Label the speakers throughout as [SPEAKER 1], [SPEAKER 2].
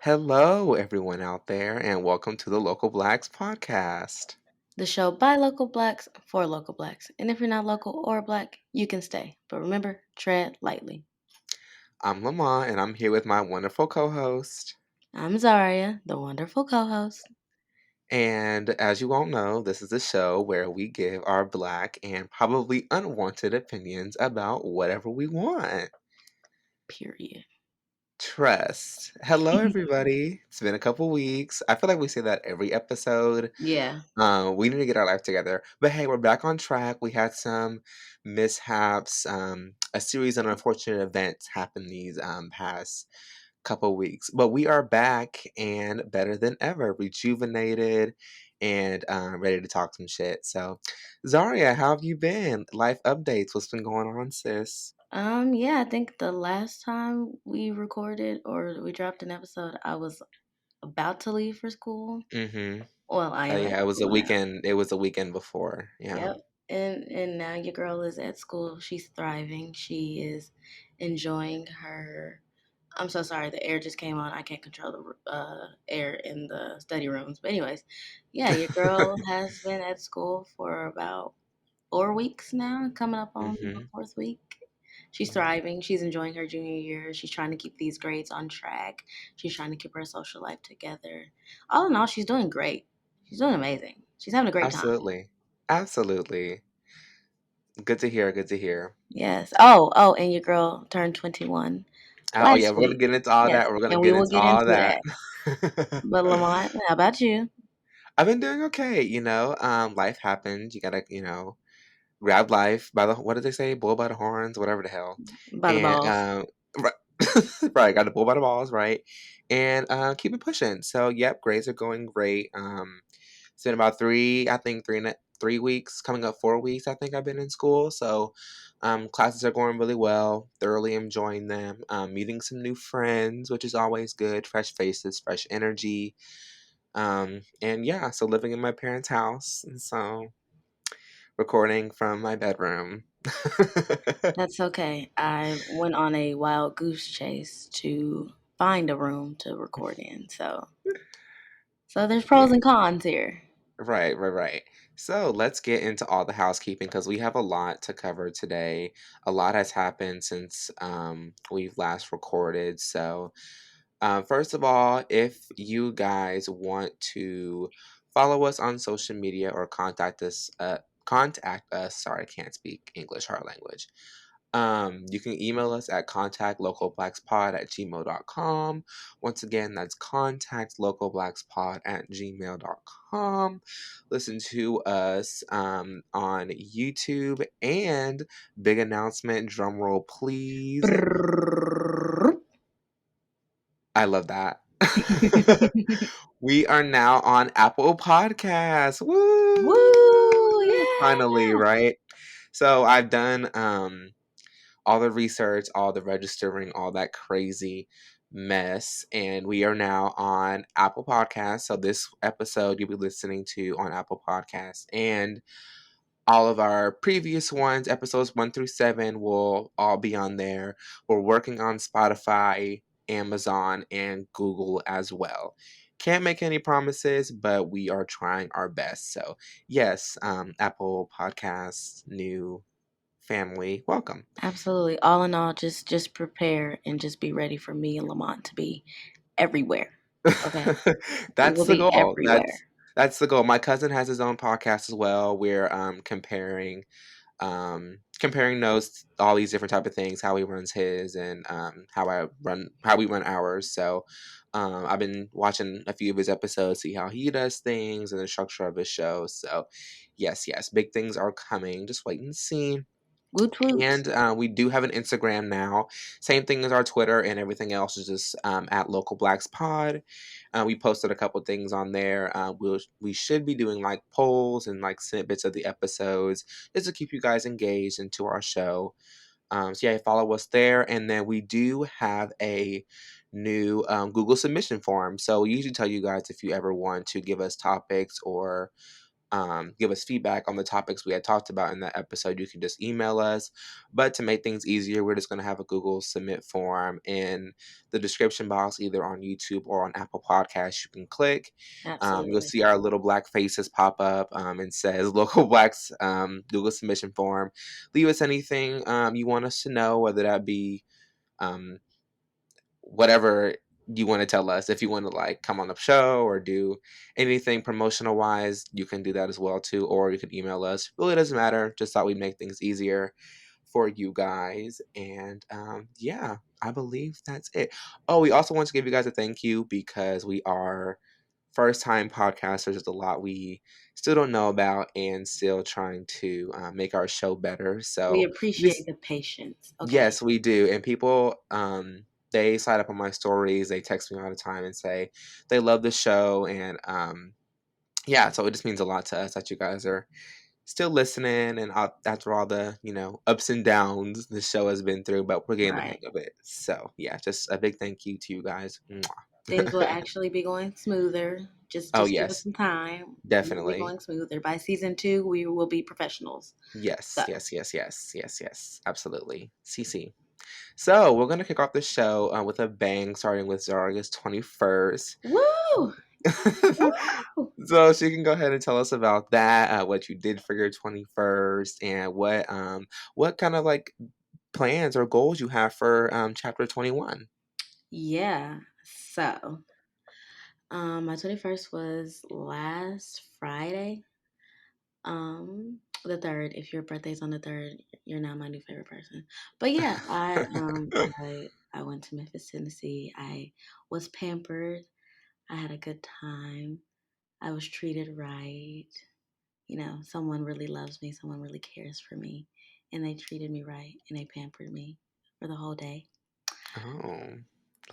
[SPEAKER 1] Hello, everyone out there, and welcome to the Local Blacks podcast.
[SPEAKER 2] The show by local blacks for local blacks. And if you're not local or black, you can stay. But remember, tread lightly.
[SPEAKER 1] I'm Lamont, and I'm here with my wonderful co host.
[SPEAKER 2] I'm Zaria, the wonderful co host.
[SPEAKER 1] And as you all know, this is a show where we give our black and probably unwanted opinions about whatever we want.
[SPEAKER 2] Period.
[SPEAKER 1] Trust. Hello, everybody. It's been a couple weeks. I feel like we say that every episode.
[SPEAKER 2] Yeah.
[SPEAKER 1] We need to get our life together. But hey, we're back on track. We had some mishaps. A series of unfortunate events happened these past couple weeks. But we are back and better than ever, rejuvenated and ready to talk some shit. So, Zaria, how have you been? Life updates. What's been going on, sis?
[SPEAKER 2] Yeah, I think the last time we recorded or we dropped an episode, I was about to leave for school.
[SPEAKER 1] Mm-hmm.
[SPEAKER 2] Well, I am at
[SPEAKER 1] Yeah, it was a
[SPEAKER 2] school now.
[SPEAKER 1] weekend. It was a weekend before. Yeah.
[SPEAKER 2] Yep. And now your girl is at school. She's thriving. She is enjoying her. I'm so sorry. The air just came on. I can't control the air in the study rooms. But anyways, yeah, your girl has been at school for about 4 weeks now, coming up on the
[SPEAKER 1] Mm-hmm.
[SPEAKER 2] fourth week. She's thriving. She's enjoying her junior year. She's trying to keep these grades on track. She's trying to keep her social life together. All in all, she's doing great. She's doing amazing. She's having a great time.
[SPEAKER 1] Absolutely. Absolutely. Good to hear. Good to hear.
[SPEAKER 2] Yes. Oh, and your girl turned 21
[SPEAKER 1] Oh yeah,
[SPEAKER 2] last
[SPEAKER 1] we're gonna
[SPEAKER 2] week.
[SPEAKER 1] get into all
[SPEAKER 2] Yes,
[SPEAKER 1] that. We're gonna
[SPEAKER 2] and we
[SPEAKER 1] get
[SPEAKER 2] will
[SPEAKER 1] into
[SPEAKER 2] get
[SPEAKER 1] all
[SPEAKER 2] into
[SPEAKER 1] that.
[SPEAKER 2] that. But Lamont, how about you?
[SPEAKER 1] I've been doing okay, life happens. You gotta, grab life by the what did they say? Bull by the horns, whatever the hell.
[SPEAKER 2] By the
[SPEAKER 1] And
[SPEAKER 2] balls.
[SPEAKER 1] right, right, got the bull by the balls, right? And keep it pushing. So yep, grades are going great. It's been about I think 3 weeks, coming up 4 weeks, I think I've been in school. So classes are going really well, thoroughly enjoying them, meeting some new friends, which is always good, fresh faces, fresh energy. And yeah, so living in my parents' house. And so recording from my bedroom.
[SPEAKER 2] That's okay. I went on a wild goose chase to find a room to record in. So there's pros
[SPEAKER 1] Yeah.
[SPEAKER 2] and cons here.
[SPEAKER 1] Right, right, right. So let's get into all the housekeeping because we have a lot to cover today. A lot has happened since we've last recorded. So, first of all, if you guys want to follow us on social media or contact us. Sorry, I can't speak English, hard language. You can email us at contactlocalblackspod@gmail.com. Once again, that's contactlocalblackspod@gmail.com. Listen to us on YouTube and big announcement, drum roll please.
[SPEAKER 2] Brrrr.
[SPEAKER 1] I love that. We are now on Apple Podcasts.
[SPEAKER 2] Woo!
[SPEAKER 1] Woo! Finally,
[SPEAKER 2] Yeah!
[SPEAKER 1] right? So I've done all the research, all the registering, all that crazy mess. And we are now on Apple Podcasts. So this episode you'll be listening to on Apple Podcasts. And all of our previous ones, episodes 1 through 7, will all be on there. We're working on Spotify, Amazon, and Google as well. Can't make any promises, but we are trying our best. So, yes, Apple Podcasts, new family, welcome.
[SPEAKER 2] Absolutely. All in all, just prepare and just be ready for me and Lamont to be everywhere. Okay? We
[SPEAKER 1] That's
[SPEAKER 2] will
[SPEAKER 1] the
[SPEAKER 2] be
[SPEAKER 1] goal. That's
[SPEAKER 2] everywhere.
[SPEAKER 1] that's the goal. My cousin has his own podcast as well. We're comparing notes, all these different type of things, how he runs his and how we run ours. So I've been watching a few of his episodes, see how he does things and the structure of his show. So yes, big things are coming. Just wait and see.
[SPEAKER 2] Woot woot.
[SPEAKER 1] And we do have an Instagram now. Same thing as our Twitter and everything else is just at Local Blacks Pod. We posted a couple things on there. We should be doing like polls and like snippets of the episodes just to keep you guys engaged into our show. So yeah, follow us there. And then we do have a new Google submission form. So we usually tell you guys if you ever want to give us topics or give us feedback on the topics we had talked about in that episode, you can just email us. But to make things easier, we're just going to have a Google Submit form in the description box, either on YouTube or on Apple Podcasts. You can click. You'll
[SPEAKER 2] Absolutely.
[SPEAKER 1] see our little black faces pop up and says Local Blacks Google Submission Form. Leave us anything you want us to know, whether that be um, whatever you want to tell us. If you want to like come on the show or do anything promotional wise, you can do that as well too, or you can email us. Really doesn't matter. Just thought we'd make things easier for you guys. And yeah, I believe that's it. Oh, we also want to give you guys a thank you because we are first time podcasters. There's a lot we still don't know about and still trying to make our show better.
[SPEAKER 2] We
[SPEAKER 1] So
[SPEAKER 2] appreciate
[SPEAKER 1] this
[SPEAKER 2] the patience. Okay.
[SPEAKER 1] yes, we do. And people, they slide up on my stories. They text me all the time and say they love the show. And yeah, so it just means a lot to us that you guys are still listening. And after all the ups and downs the show has been through, but we're getting the
[SPEAKER 2] Right.
[SPEAKER 1] hang of it. So yeah, just a big thank you to you guys.
[SPEAKER 2] Things will
[SPEAKER 1] Mwah.
[SPEAKER 2] actually be going smoother. Just
[SPEAKER 1] Oh
[SPEAKER 2] just give us
[SPEAKER 1] yes,
[SPEAKER 2] some time. Things will be
[SPEAKER 1] definitely.
[SPEAKER 2] going smoother. By season 2, we will be professionals.
[SPEAKER 1] Yes,
[SPEAKER 2] So,
[SPEAKER 1] yes, yes, yes, yes, yes, absolutely. CC. So we're gonna kick off the show with a bang, starting with Zaria's 21st.
[SPEAKER 2] woo! Woo!
[SPEAKER 1] So she can go ahead and tell us about that, what you did for your 21st, and what kind of like plans or goals you have for chapter 21.
[SPEAKER 2] Yeah. So, my 21st was last Friday. The third. If your birthday's on the third, you're now my new favorite person. But yeah, I went to Memphis, Tennessee. I was pampered. I had a good time. I was treated right. Someone really loves me. Someone really cares for me, and they treated me right and they pampered me for the whole day.
[SPEAKER 1] Oh,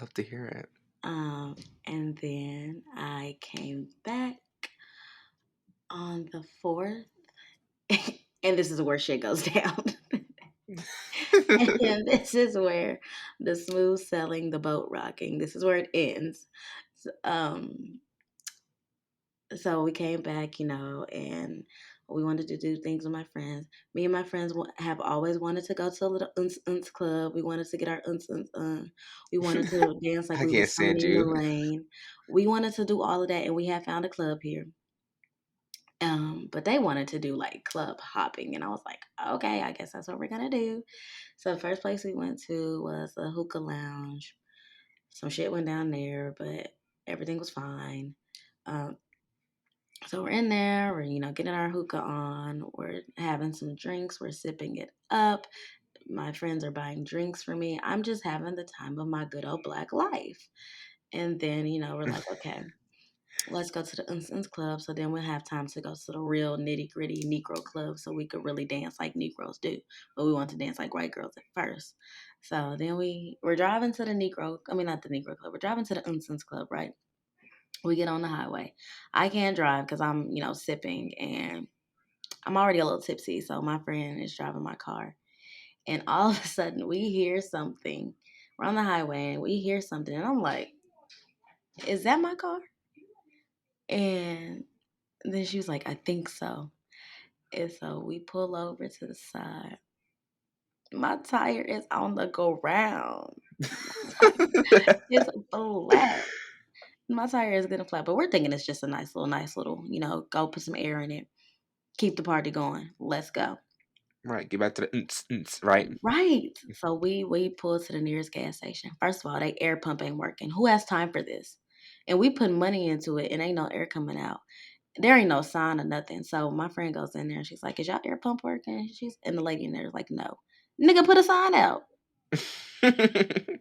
[SPEAKER 1] love to hear it.
[SPEAKER 2] Um, and then I came back on the fourth, and this is where shit goes down. And this is where the smooth sailing, the boat rocking, this is where it ends. So we came back, and we wanted to do things with my friends. Me and my friends have always wanted to go to a little uns uns club. We wanted to get our uns uns on. We wanted to dance like
[SPEAKER 1] I
[SPEAKER 2] we
[SPEAKER 1] can't
[SPEAKER 2] was
[SPEAKER 1] stand
[SPEAKER 2] swimming in the
[SPEAKER 1] you.
[SPEAKER 2] rain. We wanted to do all of that, and we had found a club here. But they wanted to do like club hopping, and I was like, okay, I guess that's what we're gonna do. So the first place we went to was a hookah lounge. Some shit went down there, but everything was fine. Um, so we're in there, we're getting our hookah on, we're having some drinks, we're sipping it up. My friends are buying drinks for me. I'm just having the time of my good old black life. And then we're like, okay, let's go to the Instance Club. So then we'll have time to go to the real nitty gritty Negro club so we could really dance like Negroes do. But we want to dance like white girls at first. So then we're driving to the Negro, I mean, not the Negro club, we're driving to the Instance Club, right? We get on the highway. I can't drive because I'm, sipping and I'm already a little tipsy. So my friend is driving my car. And all of a sudden we hear something. We're on the highway and we hear something. And I'm like, is that my car? And then she was like, I think so. And so we pull over to the side. My tire is on the ground. It's flat. My tire is gonna flat, but we're thinking it's just a nice little, go put some air in it, keep the party going. Let's go.
[SPEAKER 1] Right, get back to the right.
[SPEAKER 2] Right. So we pulled to the nearest gas station. First of all, they air pump ain't working. Who has time for this? And we put money into it and ain't no air coming out. There ain't no sign or nothing. So my friend goes in there and she's like, is y'all air pump working? And the lady in there is like, no. Nigga, put a sign out.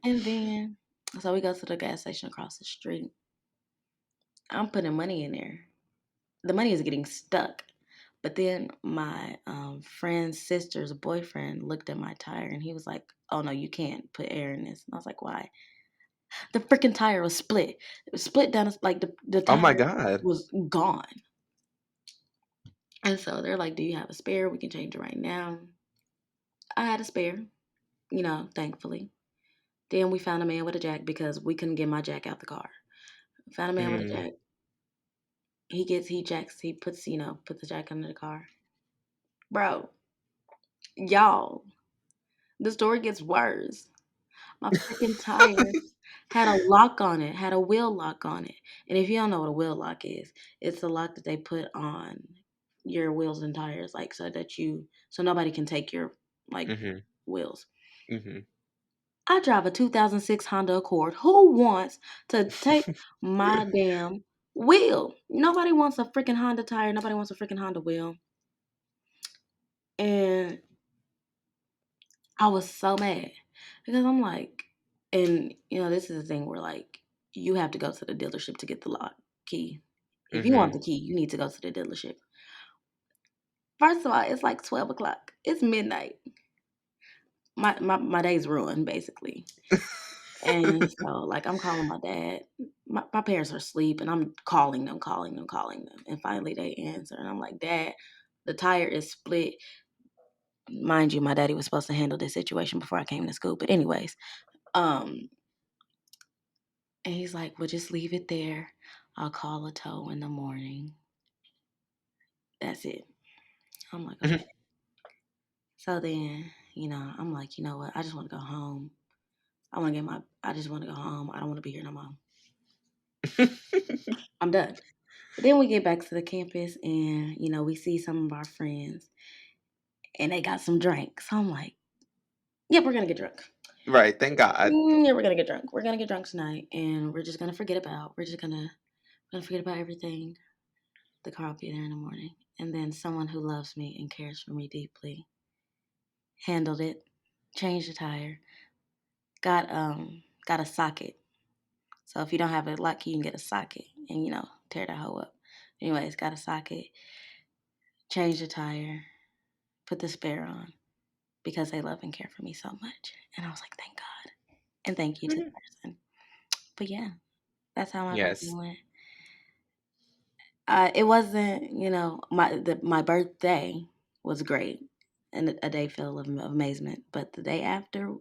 [SPEAKER 2] And then so we go to the gas station across the street. I'm putting money in there. The money is getting stuck. But then my friend's sister's boyfriend looked at my tire and he was like, "Oh no, you can't put air in this." And I was like, "Why?" The freaking tire was split. It was split down. Like the
[SPEAKER 1] Oh my
[SPEAKER 2] tire
[SPEAKER 1] god.
[SPEAKER 2] was gone. And so they're like, "Do you have a spare? We can change it right now." I had a spare, thankfully. Then we found a man with a jack because we couldn't get my jack out the car. Found a man with a
[SPEAKER 1] Mm.
[SPEAKER 2] jack. he puts, put the jack under the car. Bro, y'all, the story gets worse. My freaking tire had a lock on it, had a wheel lock on it. And if you don't know what a wheel lock is, it's a lock that they put on your wheels and tires, like so nobody can take your like
[SPEAKER 1] Mhm.
[SPEAKER 2] wheels.
[SPEAKER 1] Mhm.
[SPEAKER 2] I drive a 2006 Honda Accord. Who wants to take my damn wheel? Nobody wants a freaking Honda tire. Nobody wants a freaking Honda wheel. And I was so mad because I'm like, and this is the thing where like you have to go to the dealership to get the lock key. If you want
[SPEAKER 1] Mhm.
[SPEAKER 2] the key, you need to go to the dealership. First of all, it's like 12 o'clock. It's midnight. My day's ruined basically. And so like I'm calling my dad. My parents are asleep and I'm calling them, calling them, calling them. And finally they answer and I'm like, Dad, the tire is split. Mind you, my daddy was supposed to handle this situation before I came to school. But anyways, um, and he's like, "Well, just leave it there. I'll call a tow in the morning." That's it. I'm like, okay. So then, I'm like, you know what? I just want to go home. I just want to go home. I don't want to be here no more. I'm done. But then we get back to the campus and, we see some of our friends and they got some drinks. So I'm like, yep, we're going to get drunk.
[SPEAKER 1] Right, thank God.
[SPEAKER 2] Yeah, we're going to get drunk. We're going to get drunk tonight and we're just going to forget about everything. The car will be there in the morning. And then someone who loves me and cares for me deeply handled it, changed the tire, got a socket. So if you don't have a lock key, you can get a socket and tear that hoe up. Anyways, got a socket, changed the tire, put the spare on because they love and care for me so much. And I was like, thank God. And thank you to the person. But yeah, that's how my birthday
[SPEAKER 1] Yes.
[SPEAKER 2] went. It wasn't, my birthday was great and a day full of amazement, but the day after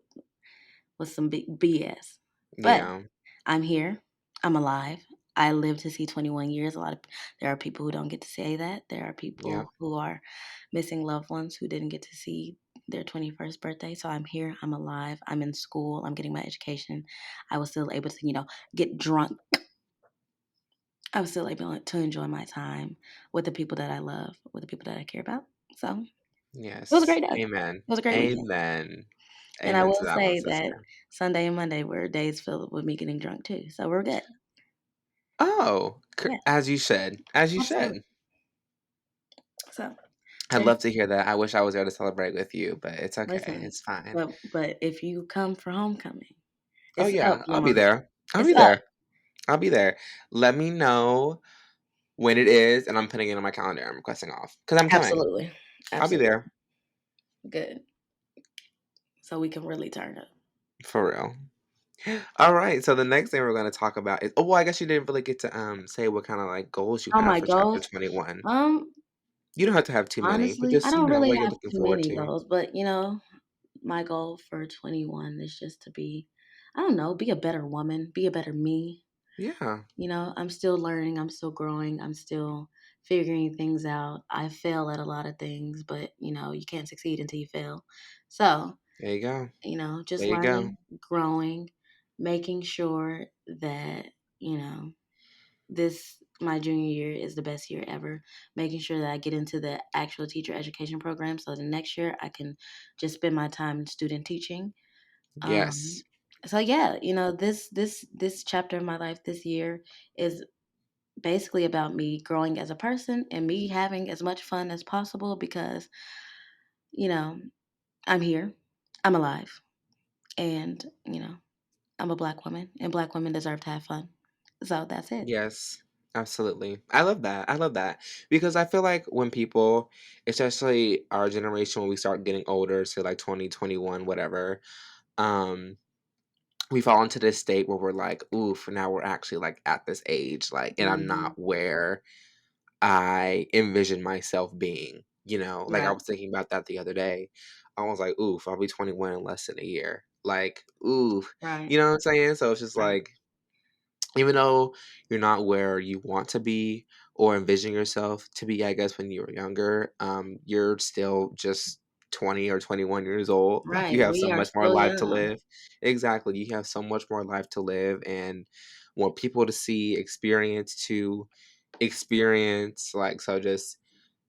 [SPEAKER 2] was some big BS. But
[SPEAKER 1] Yeah.
[SPEAKER 2] I'm here. I'm alive. I live to see 21 years. There are people who don't get to say that. There are
[SPEAKER 1] Yeah.
[SPEAKER 2] people who are missing loved ones who didn't get to see their 21st birthday. So I'm here. I'm alive. I'm in school. I'm getting my education. I was still able to, get drunk. I was still able to enjoy my time with the people that I love, with the people that I care about. So it was a
[SPEAKER 1] Yes.
[SPEAKER 2] great day. It
[SPEAKER 1] Amen.
[SPEAKER 2] was a great weekend.
[SPEAKER 1] Amen.
[SPEAKER 2] And I
[SPEAKER 1] Amen to
[SPEAKER 2] will
[SPEAKER 1] that one,
[SPEAKER 2] say that
[SPEAKER 1] sister.
[SPEAKER 2] Sunday and Monday were days filled with me getting drunk too. So we're good.
[SPEAKER 1] Oh,
[SPEAKER 2] Yeah,
[SPEAKER 1] as you should. As you
[SPEAKER 2] absolutely.
[SPEAKER 1] should.
[SPEAKER 2] So
[SPEAKER 1] I'd
[SPEAKER 2] today,
[SPEAKER 1] love to hear that. I wish I was there to celebrate with you, but it's okay.
[SPEAKER 2] listen,
[SPEAKER 1] It's fine.
[SPEAKER 2] but if you come for homecoming,
[SPEAKER 1] Oh
[SPEAKER 2] it's up,
[SPEAKER 1] yeah, I'll be
[SPEAKER 2] Lamonte.
[SPEAKER 1] there. I'll
[SPEAKER 2] It's
[SPEAKER 1] be
[SPEAKER 2] up.
[SPEAKER 1] there. I'll be there. Let me know when it is, and I'm putting it on my calendar. I'm requesting off because I'm coming.
[SPEAKER 2] Absolutely.
[SPEAKER 1] I'll be
[SPEAKER 2] Absolutely.
[SPEAKER 1] there
[SPEAKER 2] Good. So we can really turn up.
[SPEAKER 1] for real. All right. So the next thing we're going to talk about is. Oh, well, I guess you didn't really get to say what kind of like goals you
[SPEAKER 2] Oh
[SPEAKER 1] have
[SPEAKER 2] my
[SPEAKER 1] for chapter
[SPEAKER 2] goals.
[SPEAKER 1] 21.
[SPEAKER 2] Um,
[SPEAKER 1] You don't have to have too many, but
[SPEAKER 2] Honestly, I
[SPEAKER 1] just
[SPEAKER 2] don't really
[SPEAKER 1] what you're
[SPEAKER 2] have
[SPEAKER 1] looking
[SPEAKER 2] too
[SPEAKER 1] forward
[SPEAKER 2] many
[SPEAKER 1] to.
[SPEAKER 2] goals, but my goal for 21 is just to be, I don't know, be a better woman, be a better me.
[SPEAKER 1] Yeah.
[SPEAKER 2] I'm still learning, I'm still growing, I'm still figuring things out. I fail at a lot of things, but you can't succeed until you fail. So,
[SPEAKER 1] There you go.
[SPEAKER 2] just
[SPEAKER 1] There you go.
[SPEAKER 2] learning, growing, making sure that, you know, this my junior year is the best year ever, making sure that I get into the actual teacher education program so the next year I can just spend my time in student teaching. um
[SPEAKER 1] Yes.
[SPEAKER 2] so yeah, this chapter of my life this year is basically about me growing as a person and me having as much fun as possible because you know I'm here, I'm alive, and I'm a black woman and black women deserve to have fun. So that's it.
[SPEAKER 1] Yes. Absolutely. I love that. I love that because I feel like when people, especially our generation, when we start getting older, say like 2021, whatever, um, we fall into this state where we're like, oof, now we're actually like at this age, like, and I'm not
[SPEAKER 2] Hmm.
[SPEAKER 1] where I envision myself being, like I
[SPEAKER 2] Right.
[SPEAKER 1] was thinking about that the other day. I was like, oof, I'll be 21 in less than a year. Like, oof,
[SPEAKER 2] Right.
[SPEAKER 1] you know what I'm saying? So it's just
[SPEAKER 2] Right.
[SPEAKER 1] like, even though you're not where you want to be, or envision yourself to be, I guess, when you were younger, you're still just 20 or 21 years old. Like,
[SPEAKER 2] Right.
[SPEAKER 1] you have so
[SPEAKER 2] We are
[SPEAKER 1] much more
[SPEAKER 2] still
[SPEAKER 1] life to
[SPEAKER 2] young.
[SPEAKER 1] live. Exactly. You have so much more life to live and more people to see, experience. Like, so just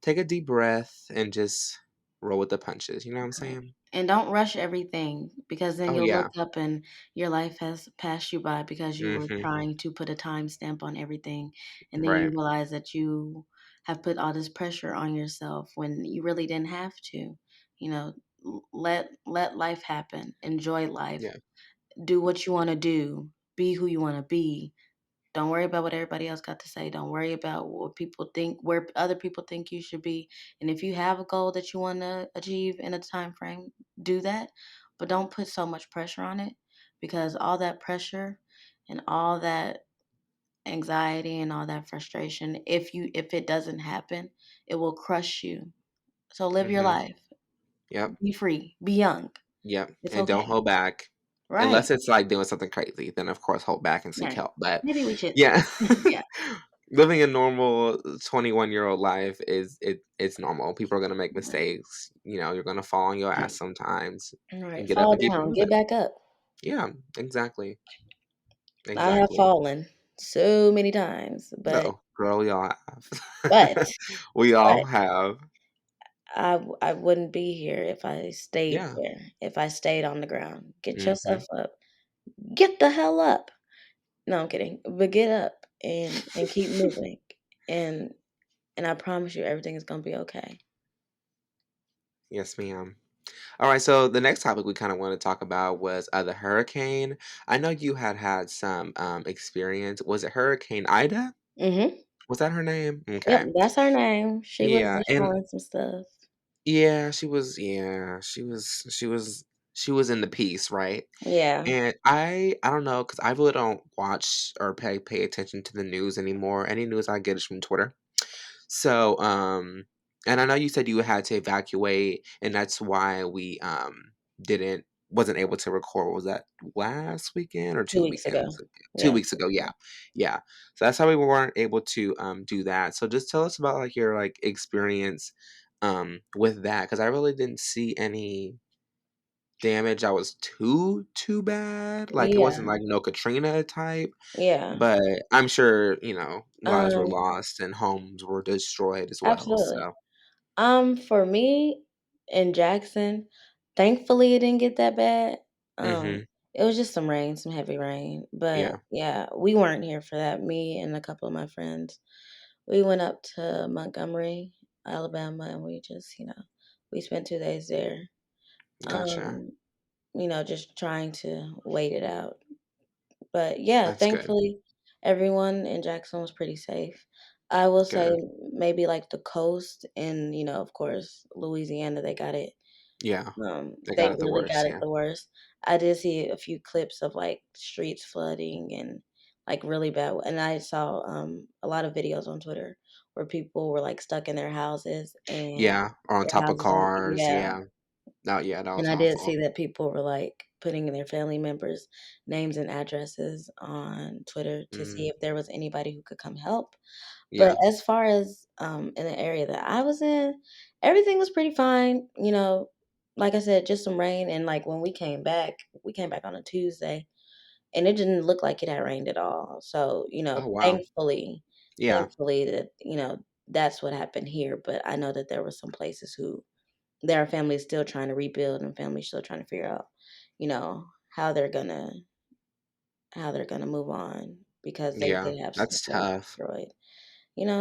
[SPEAKER 1] take a deep breath and just roll with the punches. You know what I'm
[SPEAKER 2] Right.
[SPEAKER 1] saying?
[SPEAKER 2] And don't rush everything because then
[SPEAKER 1] Oh,
[SPEAKER 2] you'll
[SPEAKER 1] yeah.
[SPEAKER 2] look up and your life has passed you by because you were
[SPEAKER 1] Hmm.
[SPEAKER 2] trying to put a timestamp on everything. And then you
[SPEAKER 1] Right.
[SPEAKER 2] realize that you have put all this pressure on yourself when you really didn't have to. You know, let life happen. Enjoy life.
[SPEAKER 1] Yeah.
[SPEAKER 2] Do what you want to do. Be who you want to be. Don't worry about what everybody else got to say. Don't worry about what people think, where other people think you should be. And if you have a goal that you want to achieve in a time frame, do that. But don't put so much pressure on it because all that pressure and all that anxiety and all that frustration, if it doesn't happen, it will crush you. So live your
[SPEAKER 1] Hmm.
[SPEAKER 2] life.
[SPEAKER 1] Yep.
[SPEAKER 2] Be free. Be young.
[SPEAKER 1] Yep.
[SPEAKER 2] It's
[SPEAKER 1] And don't
[SPEAKER 2] okay.
[SPEAKER 1] hold back.
[SPEAKER 2] Right.
[SPEAKER 1] Unless it's like doing something crazy, then of course hold back and seek
[SPEAKER 2] Right.
[SPEAKER 1] help. But
[SPEAKER 2] Maybe we should.
[SPEAKER 1] yeah.
[SPEAKER 2] Yeah.
[SPEAKER 1] Living a normal 21-year-old life it's normal. People are gonna make
[SPEAKER 2] Right.
[SPEAKER 1] mistakes. You're gonna fall on your ass
[SPEAKER 2] Right.
[SPEAKER 1] sometimes
[SPEAKER 2] All
[SPEAKER 1] and
[SPEAKER 2] right.
[SPEAKER 1] get up
[SPEAKER 2] Fall
[SPEAKER 1] and keep it
[SPEAKER 2] down. Get
[SPEAKER 1] moving.
[SPEAKER 2] back up.
[SPEAKER 1] Yeah, exactly.
[SPEAKER 2] I have
[SPEAKER 1] Exactly.
[SPEAKER 2] fallen so many times,
[SPEAKER 1] No, girl, we all
[SPEAKER 2] but
[SPEAKER 1] have. We all
[SPEAKER 2] but
[SPEAKER 1] have.
[SPEAKER 2] I wouldn't be here if I stayed
[SPEAKER 1] Yeah.
[SPEAKER 2] there, if I stayed on the ground. Get
[SPEAKER 1] Hmm.
[SPEAKER 2] yourself up. Get the hell up. No, I'm kidding. But get up and keep moving. And and I promise you everything is gonna be okay.
[SPEAKER 1] Yes, ma'am. All right, so the next topic we kind of want to talk about was the hurricane. I know you had some experience. Was it Hurricane Ida?
[SPEAKER 2] Mhm.
[SPEAKER 1] Was that her name?
[SPEAKER 2] Yep,
[SPEAKER 1] Okay.
[SPEAKER 2] that's her name. She was
[SPEAKER 1] Yeah, and
[SPEAKER 2] destroying some stuff.
[SPEAKER 1] yeah, she was in the piece, right?
[SPEAKER 2] Yeah.
[SPEAKER 1] And I don't know because I really don't watch or pay attention to the news anymore. Any news I get is from Twitter. So, and I know you said you had to evacuate, and that's why we didn't wasn't able to record. Was that last weekend or
[SPEAKER 2] 2
[SPEAKER 1] 2
[SPEAKER 2] weeks ago.
[SPEAKER 1] weekends ago? Two
[SPEAKER 2] Yeah.
[SPEAKER 1] weeks ago, yeah, yeah. So that's how we weren't able to do that. So just tell us about like your like experience with that because I really didn't see any damage that was too bad. Like it wasn't
[SPEAKER 2] Yeah.
[SPEAKER 1] like no Katrina type,
[SPEAKER 2] Yeah.
[SPEAKER 1] but I'm sure lives were
[SPEAKER 2] Um,
[SPEAKER 1] lost and homes were destroyed as well.
[SPEAKER 2] absolutely.
[SPEAKER 1] So.
[SPEAKER 2] For me in Jackson, thankfully it didn't get that bad. Um,
[SPEAKER 1] Mhm.
[SPEAKER 2] it was just some rain, some heavy rain. But
[SPEAKER 1] Yeah.
[SPEAKER 2] yeah, we weren't here for that. Me and a couple of my friends, we went up to Montgomery, Alabama, and we just, we spent 2 days there.
[SPEAKER 1] Gotcha.
[SPEAKER 2] Um, just trying to wait it out. But yeah,
[SPEAKER 1] That's good.
[SPEAKER 2] thankfully, everyone in Jackson was pretty safe. I will say
[SPEAKER 1] Good.
[SPEAKER 2] maybe like the coast and, of course, Louisiana,
[SPEAKER 1] Yeah. They
[SPEAKER 2] they
[SPEAKER 1] got it the
[SPEAKER 2] really
[SPEAKER 1] worst.
[SPEAKER 2] got it
[SPEAKER 1] Yeah.
[SPEAKER 2] the worst. I did see a few clips of like streets flooding and like really bad. And I saw a lot of videos on Twitter where people were like stuck in their houses and
[SPEAKER 1] Yeah. Or on
[SPEAKER 2] their
[SPEAKER 1] top of
[SPEAKER 2] houses on,
[SPEAKER 1] cars.
[SPEAKER 2] yeah.
[SPEAKER 1] Yeah. No, yeah, that
[SPEAKER 2] And
[SPEAKER 1] was
[SPEAKER 2] I did
[SPEAKER 1] awful.
[SPEAKER 2] see that people were, like, putting their family members' names and addresses on Twitter to see
[SPEAKER 1] Mm.
[SPEAKER 2] if there was anybody who could come help. But
[SPEAKER 1] Yeah.
[SPEAKER 2] as far as, in the area that I was in, everything was pretty fine, like I said, just some rain, and, like, when we came back on a Tuesday, and it didn't look like it had rained at all. So,
[SPEAKER 1] Oh wow.
[SPEAKER 2] thankfully
[SPEAKER 1] Yeah.
[SPEAKER 2] thankfully that, that's what happened here, but I know that there were some places who there are families still trying to rebuild and families still trying to figure out, you know, how they're gonna how they're gonna move on because they
[SPEAKER 1] Yeah.
[SPEAKER 2] did have some
[SPEAKER 1] That's
[SPEAKER 2] things
[SPEAKER 1] tough.
[SPEAKER 2] destroyed,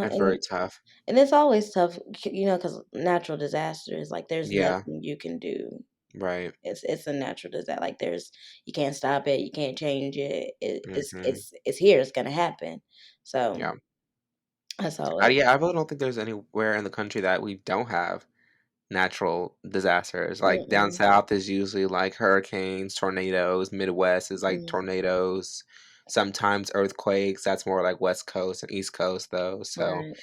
[SPEAKER 1] That's very tough.
[SPEAKER 2] and it's always tough, because natural disasters, like, there's
[SPEAKER 1] Yeah.
[SPEAKER 2] nothing you can do.
[SPEAKER 1] Right.
[SPEAKER 2] It's a natural disaster, like, you can't stop it, you can't change it.
[SPEAKER 1] Mhm.
[SPEAKER 2] It's here, it's gonna happen. So,
[SPEAKER 1] Yeah.
[SPEAKER 2] that's all it
[SPEAKER 1] Yeah, I really don't think there's anywhere in the country that we don't have natural disasters. Like down
[SPEAKER 2] Mm-mm,
[SPEAKER 1] south is usually like hurricanes, tornadoes. Midwest is like
[SPEAKER 2] mm,
[SPEAKER 1] tornadoes, sometimes earthquakes. That's more like West Coast and East Coast though. So
[SPEAKER 2] right.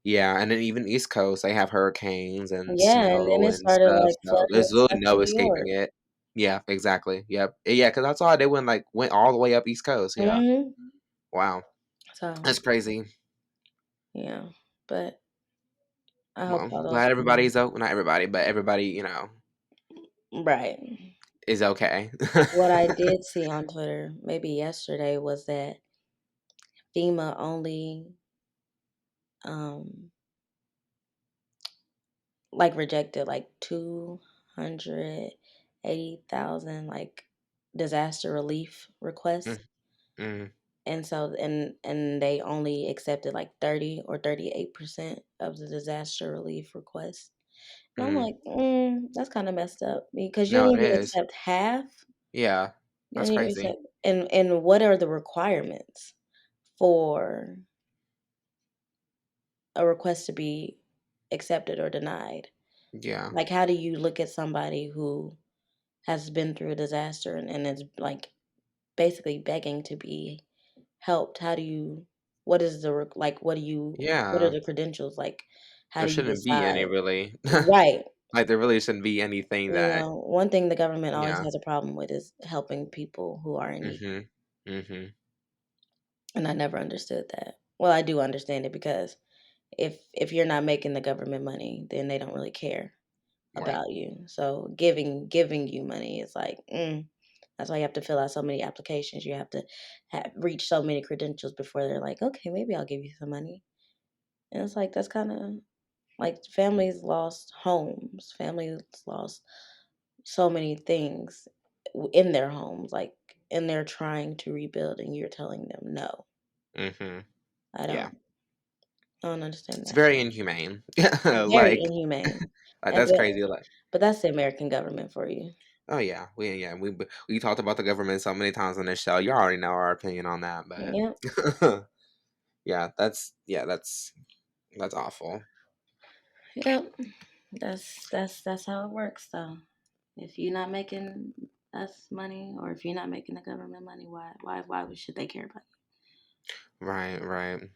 [SPEAKER 1] yeah, and then even East Coast, they have hurricanes and
[SPEAKER 2] Yeah, and then
[SPEAKER 1] snow
[SPEAKER 2] it
[SPEAKER 1] and
[SPEAKER 2] started,
[SPEAKER 1] stuff.
[SPEAKER 2] like,
[SPEAKER 1] So
[SPEAKER 2] flooding and
[SPEAKER 1] there's really
[SPEAKER 2] stuff in
[SPEAKER 1] no
[SPEAKER 2] New
[SPEAKER 1] escaping
[SPEAKER 2] York.
[SPEAKER 1] it. Yeah, exactly. Yep. Yeah, because I saw they went all the way up East Coast. Yeah.
[SPEAKER 2] Mhm.
[SPEAKER 1] Wow,
[SPEAKER 2] So
[SPEAKER 1] that's crazy.
[SPEAKER 2] Yeah, but I hope
[SPEAKER 1] Well,
[SPEAKER 2] all those
[SPEAKER 1] glad
[SPEAKER 2] families.
[SPEAKER 1] everybody's not everybody, but everybody,
[SPEAKER 2] Right.
[SPEAKER 1] is okay.
[SPEAKER 2] What I did see on Twitter maybe yesterday was that FEMA only um like rejected like 280,000 like disaster relief requests.
[SPEAKER 1] Mm, mm,
[SPEAKER 2] And so and they only accepted like 30 or 38% of the disaster relief requests. And I'm
[SPEAKER 1] mm.
[SPEAKER 2] like, that's kind of messed up because you
[SPEAKER 1] No,
[SPEAKER 2] don't
[SPEAKER 1] it
[SPEAKER 2] even
[SPEAKER 1] is.
[SPEAKER 2] accept half.
[SPEAKER 1] Yeah,
[SPEAKER 2] You
[SPEAKER 1] that's
[SPEAKER 2] don't even
[SPEAKER 1] crazy.
[SPEAKER 2] accept, and what are the requirements for a request to be accepted or denied?
[SPEAKER 1] Yeah,
[SPEAKER 2] Like, how do you look at somebody who has been through a disaster and is like basically begging to be helped? How do you? What is the like? What do you? What are
[SPEAKER 1] yeah.
[SPEAKER 2] the credentials? Like, how
[SPEAKER 1] There
[SPEAKER 2] do you
[SPEAKER 1] shouldn't be any
[SPEAKER 2] decide?
[SPEAKER 1] really.
[SPEAKER 2] Right.
[SPEAKER 1] Like there really shouldn't be anything
[SPEAKER 2] You
[SPEAKER 1] that.
[SPEAKER 2] know, one thing the government always
[SPEAKER 1] Yeah.
[SPEAKER 2] has a problem with is helping people who are in need.
[SPEAKER 1] Mhm. Mhm.
[SPEAKER 2] And I never understood that. Well, I do understand it because if you're not making the government money, then they don't really care
[SPEAKER 1] Right.
[SPEAKER 2] about you. So giving you money is like, that's why you have to fill out so many applications. You have to reach so many credentials before they're like, okay, maybe I'll give you some money. And it's like that's kind of like families lost homes, families lost so many things in their homes, like, and they're trying to rebuild, and you're telling them no.
[SPEAKER 1] Mhm.
[SPEAKER 2] I
[SPEAKER 1] Yeah.
[SPEAKER 2] don't, I don't understand
[SPEAKER 1] It's
[SPEAKER 2] that.
[SPEAKER 1] very inhumane.
[SPEAKER 2] Very
[SPEAKER 1] Like
[SPEAKER 2] inhumane. And
[SPEAKER 1] that's
[SPEAKER 2] but
[SPEAKER 1] crazy. Like,
[SPEAKER 2] but that's the American government for you.
[SPEAKER 1] oh yeah, we talked about the government so many times on this show. You already know our opinion on that,
[SPEAKER 2] Yep.
[SPEAKER 1] but that's awful.
[SPEAKER 2] Yep. That's how it works though. If you're not making us money, or if you're not making the government money, why should they care about
[SPEAKER 1] Right, right.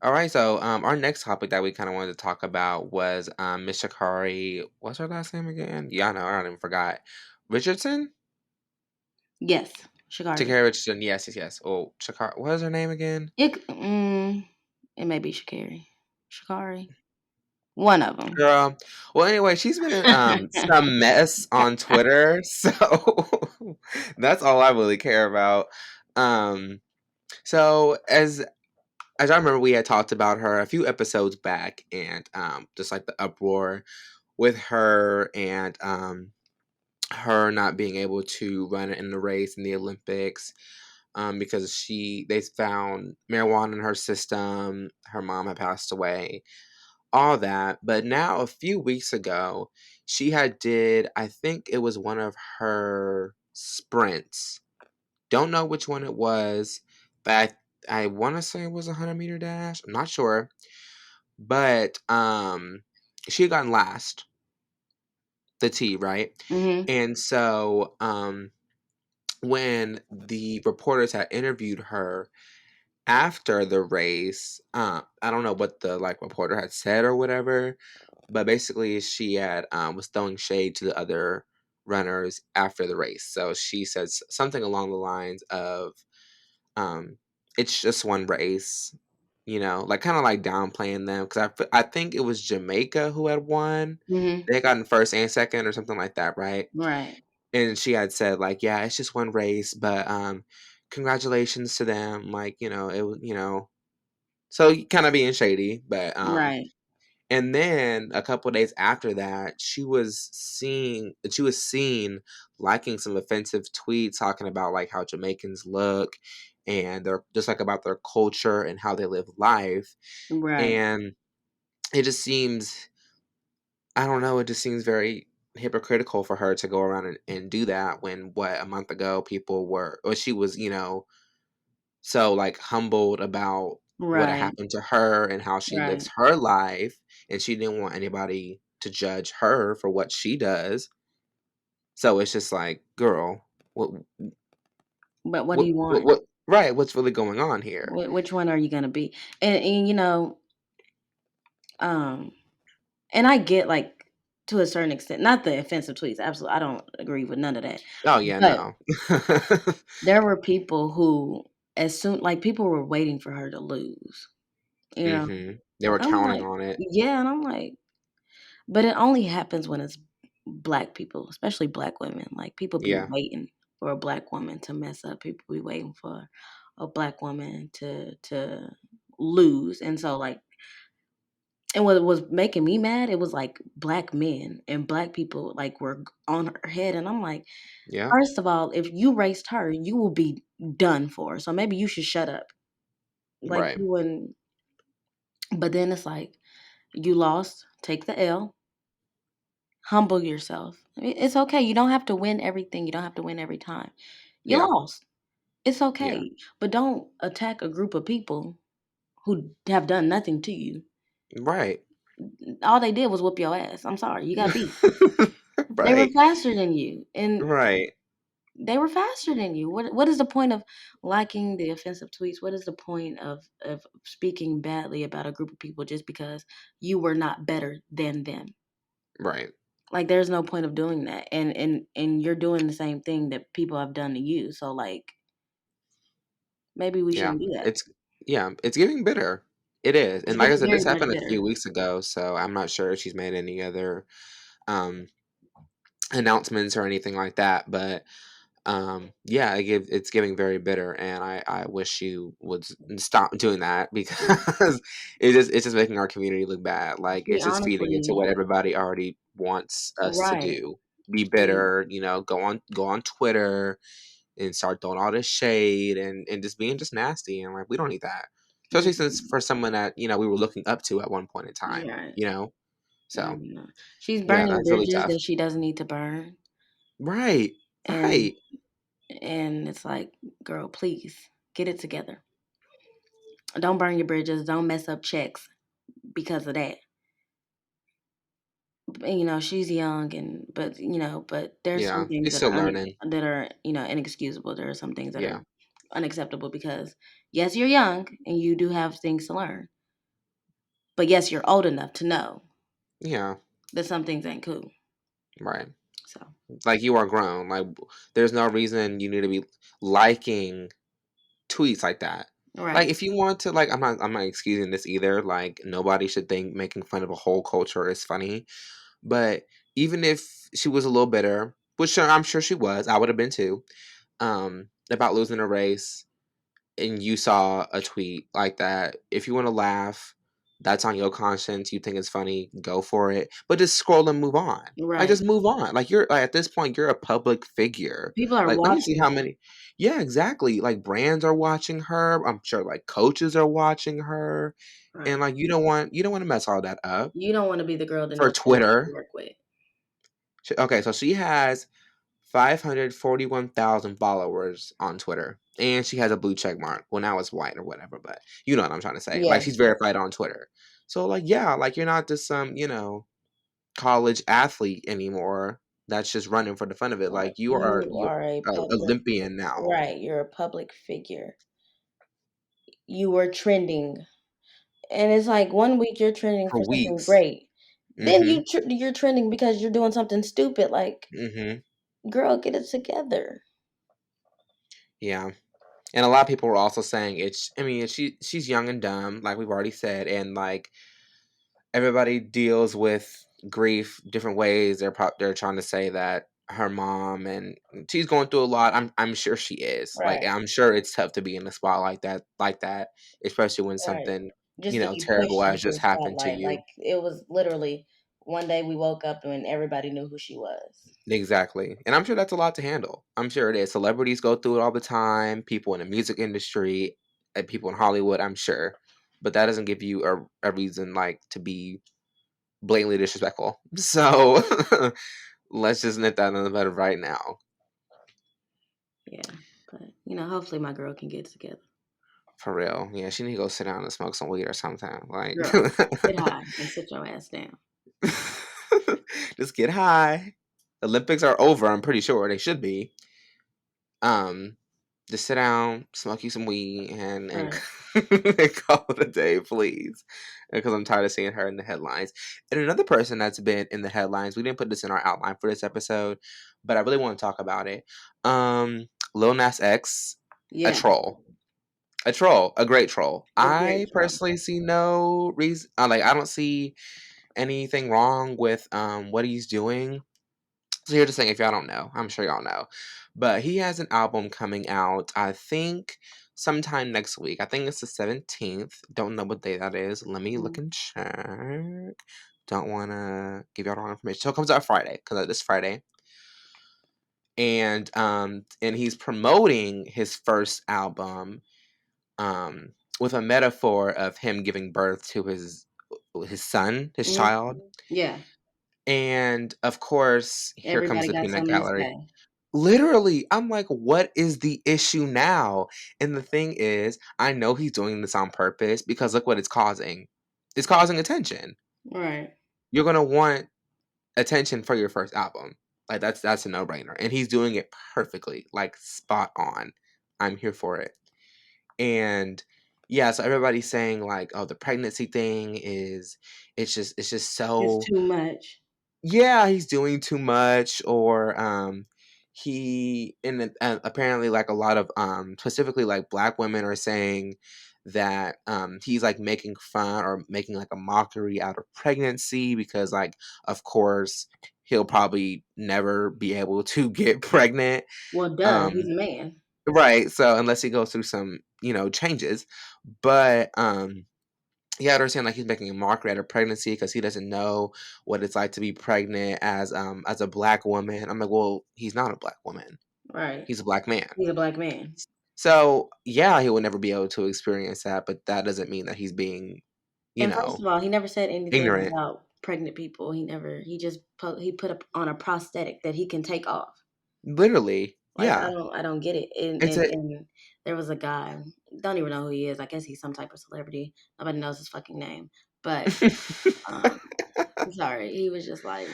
[SPEAKER 1] All right, so our next topic that we kind of wanted to talk about was Miss Shakari. What's her last name again? Yeah, I know, I don't even forgot. Richardson?
[SPEAKER 2] you? Yes, Shikari.
[SPEAKER 1] Shakari Richardson. Yes, yes, yes. Oh, Shakari. What is her name again?
[SPEAKER 2] It may be Shikari. Shikari. One of them.
[SPEAKER 1] Girl. Well, anyway, she's been in some mess on Twitter, so that's all I really care about. Um, so as I remember, we had talked about her a few episodes back, and just like the uproar with her and her not being able to run in the race in the Olympics because they found marijuana in her system. Her mom had passed away, all that. But now, a few weeks ago, she had did, I think it was one of her sprints. Don't know which one it was, but I want to say it was a 100-meter dash. I'm not sure, but she had gotten last, the T, right?
[SPEAKER 2] Mhm.
[SPEAKER 1] And so when the reporters had interviewed her after the race, I don't know what the like reporter had said or whatever, but basically she had was throwing shade to the other runners after the race. So she says something along the lines of, um, "It's just one race," like kind of like downplaying them because I think it was Jamaica who had won.
[SPEAKER 2] Mhm.
[SPEAKER 1] They got in first and second or something like that, right?
[SPEAKER 2] Right.
[SPEAKER 1] And she had said like, "Yeah, it's just one race, but congratulations to them." Like, it was, so kind of being shady, but
[SPEAKER 2] Right.
[SPEAKER 1] and then a couple of days after that, she was seen liking some offensive tweets talking about like how Jamaicans look and they're just like about their culture and how they live life.
[SPEAKER 2] Right.
[SPEAKER 1] And it just seems, I don't know, it just seems very hypocritical for her to go around and do that when what a month ago people were, or she was, so like humbled about what had
[SPEAKER 2] Right.
[SPEAKER 1] happened to her and how she lives
[SPEAKER 2] Right.
[SPEAKER 1] her life, and she didn't want anybody to judge her for what she does. So it's just like, girl, what
[SPEAKER 2] But what do you want?
[SPEAKER 1] what right, what's really going on here?
[SPEAKER 2] Which one are you gonna be? And um, and I get like to a certain extent, not the offensive tweets. Absolutely, I don't agree with none of that.
[SPEAKER 1] Oh yeah,
[SPEAKER 2] But
[SPEAKER 1] no.
[SPEAKER 2] there were people who, as soon like people were waiting for her to lose. you know?
[SPEAKER 1] They were
[SPEAKER 2] I'm
[SPEAKER 1] counting
[SPEAKER 2] like,
[SPEAKER 1] on it.
[SPEAKER 2] yeah, and I'm like, but it only happens when it's black people, especially black women. Like people be
[SPEAKER 1] Yeah.
[SPEAKER 2] waiting for a black woman to mess up. People be waiting for a black woman to lose. And so like and what was making me mad, it was like black men and black people like were on her head and I'm like,
[SPEAKER 1] Yeah.
[SPEAKER 2] first of all, if you raced her, you will be done for. So maybe you should shut up. Like
[SPEAKER 1] Right.
[SPEAKER 2] you wouldn't but then it's like you lost, take the L, humble yourself. I mean, it's okay. You don't have to win everything. You don't have to win every time. You
[SPEAKER 1] Yeah.
[SPEAKER 2] lost. It's
[SPEAKER 1] Yeah.
[SPEAKER 2] okay. But don't attack a group of people who have done nothing to you.
[SPEAKER 1] Right.
[SPEAKER 2] All they did was whoop your ass. I'm sorry. You got beat. They were
[SPEAKER 1] Right.
[SPEAKER 2] faster than you. And
[SPEAKER 1] Right.
[SPEAKER 2] they were faster than you. What is the point of liking the offensive tweets? What is the point of speaking badly about a group of people just because you were not better than them?
[SPEAKER 1] Right.
[SPEAKER 2] Like there's no point of doing that. And you're doing the same thing that people have done to you. So like maybe we
[SPEAKER 1] Yeah.
[SPEAKER 2] shouldn't do that.
[SPEAKER 1] It's getting bitter. It is.
[SPEAKER 2] It's
[SPEAKER 1] And like I
[SPEAKER 2] getting
[SPEAKER 1] said,
[SPEAKER 2] very
[SPEAKER 1] this
[SPEAKER 2] much
[SPEAKER 1] happened a
[SPEAKER 2] better.
[SPEAKER 1] few weeks ago, so I'm not sure if she's made any other um announcements or anything like that, but yeah, it's giving very bitter, and I wish you would stop doing that because it's just making our community look bad. Like
[SPEAKER 2] She
[SPEAKER 1] it's just feeding into what
[SPEAKER 2] honestly
[SPEAKER 1] everybody already wants us to
[SPEAKER 2] right.
[SPEAKER 1] do. Be
[SPEAKER 2] She
[SPEAKER 1] bitter, go on Twitter and start throwing all this shade and just being just nasty, and like we don't need that. Especially since
[SPEAKER 2] mm,
[SPEAKER 1] for someone that, we were looking up to at one point in time,
[SPEAKER 2] right.
[SPEAKER 1] So
[SPEAKER 2] No. She's
[SPEAKER 1] yeah,
[SPEAKER 2] burning
[SPEAKER 1] that's really
[SPEAKER 2] bridges
[SPEAKER 1] tough.
[SPEAKER 2] that she doesn't need to burn.
[SPEAKER 1] Right.
[SPEAKER 2] And
[SPEAKER 1] Right.
[SPEAKER 2] and it's like, girl, please get it together. Don't burn your bridges. Don't mess up checks because of that. She's young but there's some
[SPEAKER 1] Yeah.
[SPEAKER 2] things
[SPEAKER 1] She's
[SPEAKER 2] that
[SPEAKER 1] still
[SPEAKER 2] are
[SPEAKER 1] learning.
[SPEAKER 2] inexcusable. There are some things that
[SPEAKER 1] Yeah.
[SPEAKER 2] are unacceptable because yes, you're young and you do have things to learn. But yes, you're old enough to know
[SPEAKER 1] Yeah.
[SPEAKER 2] that some things ain't cool.
[SPEAKER 1] Right.
[SPEAKER 2] So,
[SPEAKER 1] Like you are grown. Like there's no reason you need to be liking tweets like that. Like
[SPEAKER 2] right,
[SPEAKER 1] if you want to, like, I'm not excusing this either. Like nobody should think making fun of a whole culture is funny. But even if she was a little bitter, which I'm sure she was, I would have been too, about losing a race, and you saw a tweet like that, if you want to laugh, that's on your conscience. You think it's funny, go for it. But just scroll and move on. Like
[SPEAKER 2] right.
[SPEAKER 1] just move on. Like you're like at this point, you're a public figure.
[SPEAKER 2] People are
[SPEAKER 1] Like let me see
[SPEAKER 2] watching
[SPEAKER 1] how
[SPEAKER 2] you.
[SPEAKER 1] many. Yeah, exactly. Like brands are watching her. I'm sure like coaches are watching her, and
[SPEAKER 2] Right.
[SPEAKER 1] like you don't want to mess all that up
[SPEAKER 2] You don't want to be the girl that
[SPEAKER 1] for
[SPEAKER 2] nobody wants to
[SPEAKER 1] Twitter.
[SPEAKER 2] work with.
[SPEAKER 1] Okay, so she has 541,000 followers on Twitter. And she has a blue check mark. Well, now it's white or whatever, but you know what I'm trying to say. Like
[SPEAKER 2] Yeah.
[SPEAKER 1] she's verified on Twitter. So like yeah, like you're not just some, college athlete anymore that's just running for the fun of it.
[SPEAKER 2] Right.
[SPEAKER 1] Like you are
[SPEAKER 2] You
[SPEAKER 1] you
[SPEAKER 2] are a public
[SPEAKER 1] Olympian now
[SPEAKER 2] right. You're a public figure. You were trending. And it's like one week you're trending
[SPEAKER 1] for
[SPEAKER 2] for something
[SPEAKER 1] weeks.
[SPEAKER 2] great. Then
[SPEAKER 1] Mhm.
[SPEAKER 2] you're trending because you're doing something stupid. Like,
[SPEAKER 1] Mhm.
[SPEAKER 2] girl, get it together.
[SPEAKER 1] Yeah. And a lot of people were also saying she's young and dumb, like we've already said, and like everybody deals with grief different ways. They're trying to say that her mom and she's going through a lot. I'm sure she is. Like
[SPEAKER 2] Right.
[SPEAKER 1] I'm sure it's tough to be in a spot like that, especially when
[SPEAKER 2] Right.
[SPEAKER 1] something
[SPEAKER 2] Just to be
[SPEAKER 1] terrible
[SPEAKER 2] pushed
[SPEAKER 1] has
[SPEAKER 2] into
[SPEAKER 1] just
[SPEAKER 2] the
[SPEAKER 1] happened to
[SPEAKER 2] spotlight.
[SPEAKER 1] you.
[SPEAKER 2] Like it was literally one day we woke up and everybody knew who she was.
[SPEAKER 1] Exactly. And I'm sure that's a lot to handle. I'm sure it is. Celebrities go through it all the time. People in the music industry, and people in Hollywood. I'm sure, but that doesn't give you a reason like to be blatantly disrespectful. So let's just nip that in the bud right now.
[SPEAKER 2] Yeah. But hopefully my girl can get it together.
[SPEAKER 1] For real. Yeah, she need to go sit down and smoke some weed or something. Like
[SPEAKER 2] Girl, get high and sit your ass down.
[SPEAKER 1] just get high. Olympics are over, I'm pretty sure. They should be. Um, just sit down, smoke you some weed, and
[SPEAKER 2] Right.
[SPEAKER 1] and call it a day, please. Because I'm tired of seeing her in the headlines. And another person that's been in the headlines, we didn't put this in our outline for this episode, but I really want to talk about it. Lil Nas X, a
[SPEAKER 2] Yeah.
[SPEAKER 1] troll. A troll, a great troll.
[SPEAKER 2] A great
[SPEAKER 1] I
[SPEAKER 2] troll.
[SPEAKER 1] personally see no reason. Like, I don't see anything wrong with what he's doing. So here's the thing, if y'all don't know, I'm sure y'all know, but he has an album coming out. I think sometime next week. I think it's the 17th. Don't know what day that is. Let me look
[SPEAKER 2] Mhm.
[SPEAKER 1] and check. Don't want to give y'all the wrong information. So it comes out Friday because this Friday, and he's promoting his first album with a metaphor of him giving birth to his son, his
[SPEAKER 2] Mhm.
[SPEAKER 1] child.
[SPEAKER 2] Yeah.
[SPEAKER 1] And of course, here comes
[SPEAKER 2] Everybody
[SPEAKER 1] the
[SPEAKER 2] got
[SPEAKER 1] peanut
[SPEAKER 2] something to
[SPEAKER 1] gallery.
[SPEAKER 2] say.
[SPEAKER 1] Literally, I'm like, what is the issue now? And the thing is, I know he's doing this on purpose because look what it's causing. It's causing attention.
[SPEAKER 2] Right.
[SPEAKER 1] You're gonna want attention for your first album. Like that's a no-brainer. And he's doing it perfectly, like spot on. I'm here for it. And yeah, so everybody's saying like, oh, the pregnancy thing is it's just
[SPEAKER 2] It's
[SPEAKER 1] so
[SPEAKER 2] too much.
[SPEAKER 1] yeah, he's doing too much, or he and apparently like a lot of specifically like black women are saying that he's like making fun or making like a mockery out of pregnancy because like of course he'll probably never be able to get pregnant.
[SPEAKER 2] Well, duh,
[SPEAKER 1] um
[SPEAKER 2] he's a man.
[SPEAKER 1] right, so unless he goes through some changes, but yeah, they're saying like he's making a mockery out of pregnancy because he doesn't know what it's like to be pregnant as a black woman. I'm like, well, he's not a black woman.
[SPEAKER 2] Right.
[SPEAKER 1] He's a black man.
[SPEAKER 2] He's a black man.
[SPEAKER 1] So yeah, he will never be able to experience that, but that doesn't mean that he's being, you
[SPEAKER 2] And first
[SPEAKER 1] know,
[SPEAKER 2] of all, he never said anything
[SPEAKER 1] ignorant.
[SPEAKER 2] about pregnant people. He just he put up on a prosthetic that he can take off.
[SPEAKER 1] Literally,
[SPEAKER 2] Like
[SPEAKER 1] yeah.
[SPEAKER 2] I don't get it. And,
[SPEAKER 1] It's
[SPEAKER 2] and
[SPEAKER 1] a
[SPEAKER 2] and there was a guy, don't even know who he is. I guess he's some type of celebrity. Nobody knows his fucking name. But um sorry, he was just like,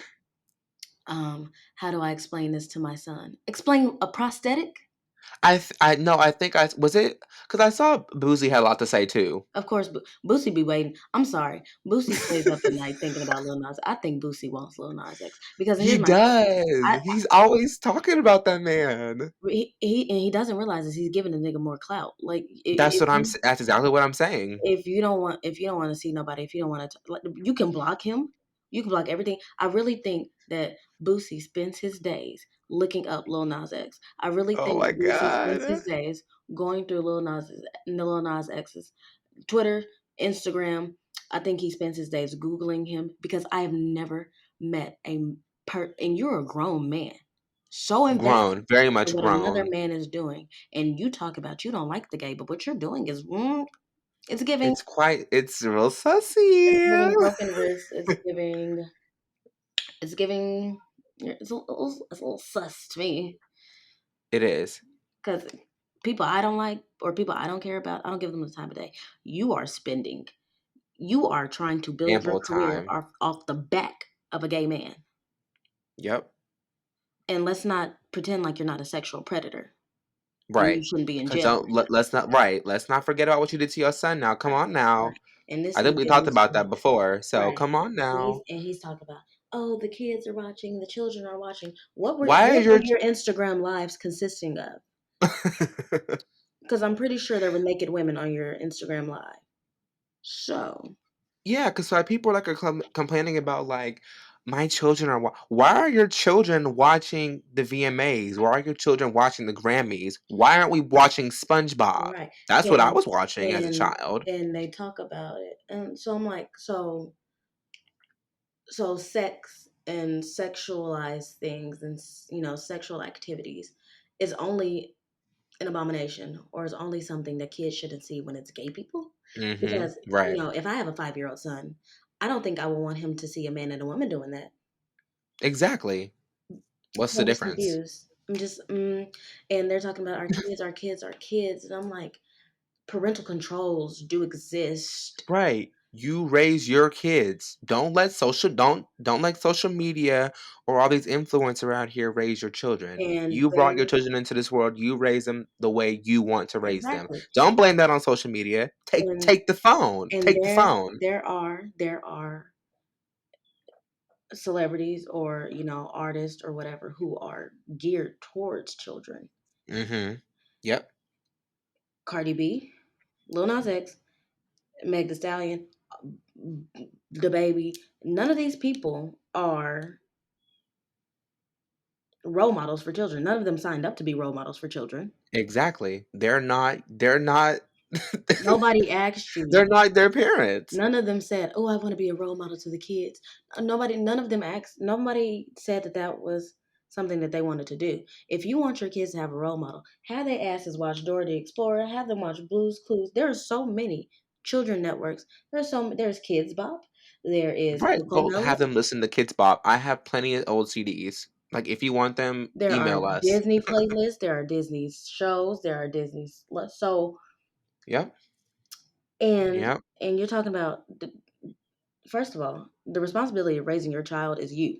[SPEAKER 2] how do I explain this to my son? Explain a prosthetic?
[SPEAKER 1] I no, I think I was it because I saw Boozy had a lot to say too.
[SPEAKER 2] Of course, Boosie be waiting. I'm sorry. Boosie stays up at night thinking about Lil Nas. I think Boosie wants Lil Nas X because
[SPEAKER 1] He
[SPEAKER 2] here's my thing.
[SPEAKER 1] does.
[SPEAKER 2] I
[SPEAKER 1] He's always talking about that man.
[SPEAKER 2] he doesn't realize this. He's giving the nigga more clout. Like
[SPEAKER 1] That's what that's exactly what I'm saying.
[SPEAKER 2] if you don't want to see nobody, if you don't want to, like, you can block him. You can block everything. I really think that Boosie spends his days looking up Lil Nas X. I really
[SPEAKER 1] Oh
[SPEAKER 2] think
[SPEAKER 1] my
[SPEAKER 2] Boosie spends
[SPEAKER 1] god.
[SPEAKER 2] his days going through Lil Nas X's Twitter, Instagram. I think he spends his days Googling him because I have never met and you're a grown man. So invested
[SPEAKER 1] Grown, very
[SPEAKER 2] in
[SPEAKER 1] much
[SPEAKER 2] what another
[SPEAKER 1] grown.
[SPEAKER 2] man is doing. And you talk about you don't like the gay, but what you're doing is, it's giving,
[SPEAKER 1] It's real
[SPEAKER 2] it's
[SPEAKER 1] sussy.
[SPEAKER 2] giving broken wrists. It's giving, it's a little sus to me
[SPEAKER 1] It is.
[SPEAKER 2] because people I don't like or people I don't care about, I don't give them the time of day. You are trying to build your
[SPEAKER 1] Ample
[SPEAKER 2] career
[SPEAKER 1] time.
[SPEAKER 2] off the back of a gay man.
[SPEAKER 1] Yep.
[SPEAKER 2] And let's not pretend like you're not a sexual predator and you
[SPEAKER 1] Right.
[SPEAKER 2] shouldn't be in
[SPEAKER 1] Cause
[SPEAKER 2] jail
[SPEAKER 1] don't
[SPEAKER 2] right now.
[SPEAKER 1] let's not right. Let's not forget about what you did to your son now. Come on
[SPEAKER 2] Right.
[SPEAKER 1] now.
[SPEAKER 2] And this
[SPEAKER 1] I
[SPEAKER 2] is
[SPEAKER 1] think we talked
[SPEAKER 2] giving
[SPEAKER 1] about
[SPEAKER 2] some,
[SPEAKER 1] that before. So
[SPEAKER 2] right.
[SPEAKER 1] come on now.
[SPEAKER 2] And he's talking about, oh, the kids are watching, the children are watching.
[SPEAKER 1] Why
[SPEAKER 2] What
[SPEAKER 1] is
[SPEAKER 2] were
[SPEAKER 1] your
[SPEAKER 2] your Instagram lives consisting of? Because I'm pretty sure there were naked women on your Instagram live. So,
[SPEAKER 1] Yeah, because like people like are complaining about like my children are why are your children watching the VMAs? Why are your children watching the Grammys? Why aren't we watching SpongeBob?
[SPEAKER 2] right.
[SPEAKER 1] That's what I
[SPEAKER 2] And
[SPEAKER 1] was watching as a
[SPEAKER 2] and
[SPEAKER 1] child.
[SPEAKER 2] and they talk about it. And so I'm like, so sex and sexualized things and sexual activities is only an abomination or is only something that kids shouldn't see when it's gay people, because
[SPEAKER 1] Right.
[SPEAKER 2] if I have a 5-year-old son, I don't think I would want him to see a man and a woman doing that.
[SPEAKER 1] Exactly. What's
[SPEAKER 2] So
[SPEAKER 1] the
[SPEAKER 2] I'm just
[SPEAKER 1] difference?
[SPEAKER 2] confused. I'm just and they're talking about our kids, our kids, our kids, and I'm like, parental controls do exist.
[SPEAKER 1] Right. You raise your kids. Don't let social media or all these influencers out here raise your children.
[SPEAKER 2] And
[SPEAKER 1] You brought your
[SPEAKER 2] there
[SPEAKER 1] children into this world. You raise them the way you want to raise them.
[SPEAKER 2] exactly.
[SPEAKER 1] Don't blame that on social media.
[SPEAKER 2] And
[SPEAKER 1] Take the phone.
[SPEAKER 2] and
[SPEAKER 1] Take the phone.
[SPEAKER 2] there are celebrities or artists or whatever who are geared towards children.
[SPEAKER 1] Mhm. Yep.
[SPEAKER 2] Cardi B, Lil Nas X, Meg The Stallion, the baby. None of these people are role models for children. None of them signed up to be role models for children.
[SPEAKER 1] Exactly. They're not
[SPEAKER 2] Nobody asked
[SPEAKER 1] they're
[SPEAKER 2] you.
[SPEAKER 1] not their parents.
[SPEAKER 2] None of them said, "Oh, I want to be a role model to the kids." Nobody, none of them asked. Nobody said that that was something that they wanted to do. If you want your kids to have a role model, have their asses watch Dora the Explorer, have them watch Blue's Clues. There are so many children networks. There's Kids Bop. There is
[SPEAKER 1] Right. Go
[SPEAKER 2] Coco.
[SPEAKER 1] have them listen to Kids Bop. I have plenty of old CDs. Like if you want them,
[SPEAKER 2] There are
[SPEAKER 1] email us.
[SPEAKER 2] Disney playlists. There are Disney shows. There are Disney so
[SPEAKER 1] Yep.
[SPEAKER 2] and
[SPEAKER 1] Yep.
[SPEAKER 2] and you're talking about first of all, the responsibility of raising your child is you.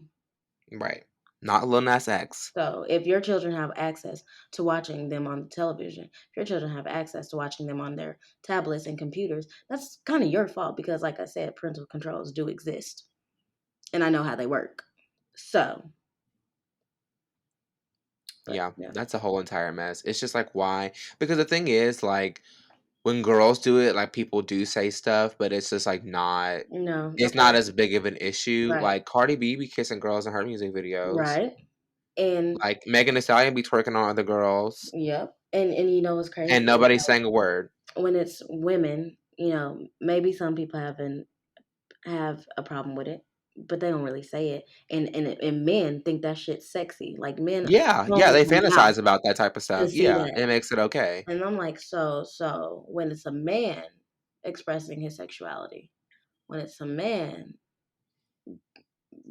[SPEAKER 1] Right. Not Lil Nas X.
[SPEAKER 2] So if your children have access to watching them on television, if your children have access to watching them on their tablets and computers, that's kind of your fault because, like I said, parental controls do exist, and I know how they work. So, but
[SPEAKER 1] Yeah,
[SPEAKER 2] yeah,
[SPEAKER 1] that's a whole entire mess. It's just like why? Because the thing is, like, when girls do it, like people do say stuff, but it's just like not
[SPEAKER 2] no,
[SPEAKER 1] it's not
[SPEAKER 2] okay,
[SPEAKER 1] as big of an issue.
[SPEAKER 2] right,
[SPEAKER 1] Like Cardi B be kissing girls in her music videos.
[SPEAKER 2] right, and
[SPEAKER 1] Like Megan Thee Stallion be twerking on other girls.
[SPEAKER 2] yep, and you know what's crazy
[SPEAKER 1] And
[SPEAKER 2] is
[SPEAKER 1] nobody
[SPEAKER 2] that
[SPEAKER 1] saying a word.
[SPEAKER 2] when it's women, maybe some people have a problem with it, but they don't really say it. And men think that shit's sexy. Like men
[SPEAKER 1] Yeah,
[SPEAKER 2] foam
[SPEAKER 1] yeah,
[SPEAKER 2] at
[SPEAKER 1] they
[SPEAKER 2] the mouth
[SPEAKER 1] fantasize about that type of
[SPEAKER 2] to
[SPEAKER 1] stuff.
[SPEAKER 2] see
[SPEAKER 1] Yeah,
[SPEAKER 2] that.
[SPEAKER 1] it makes it okay.
[SPEAKER 2] And I'm like, so when it's a man expressing his sexuality, when it's a man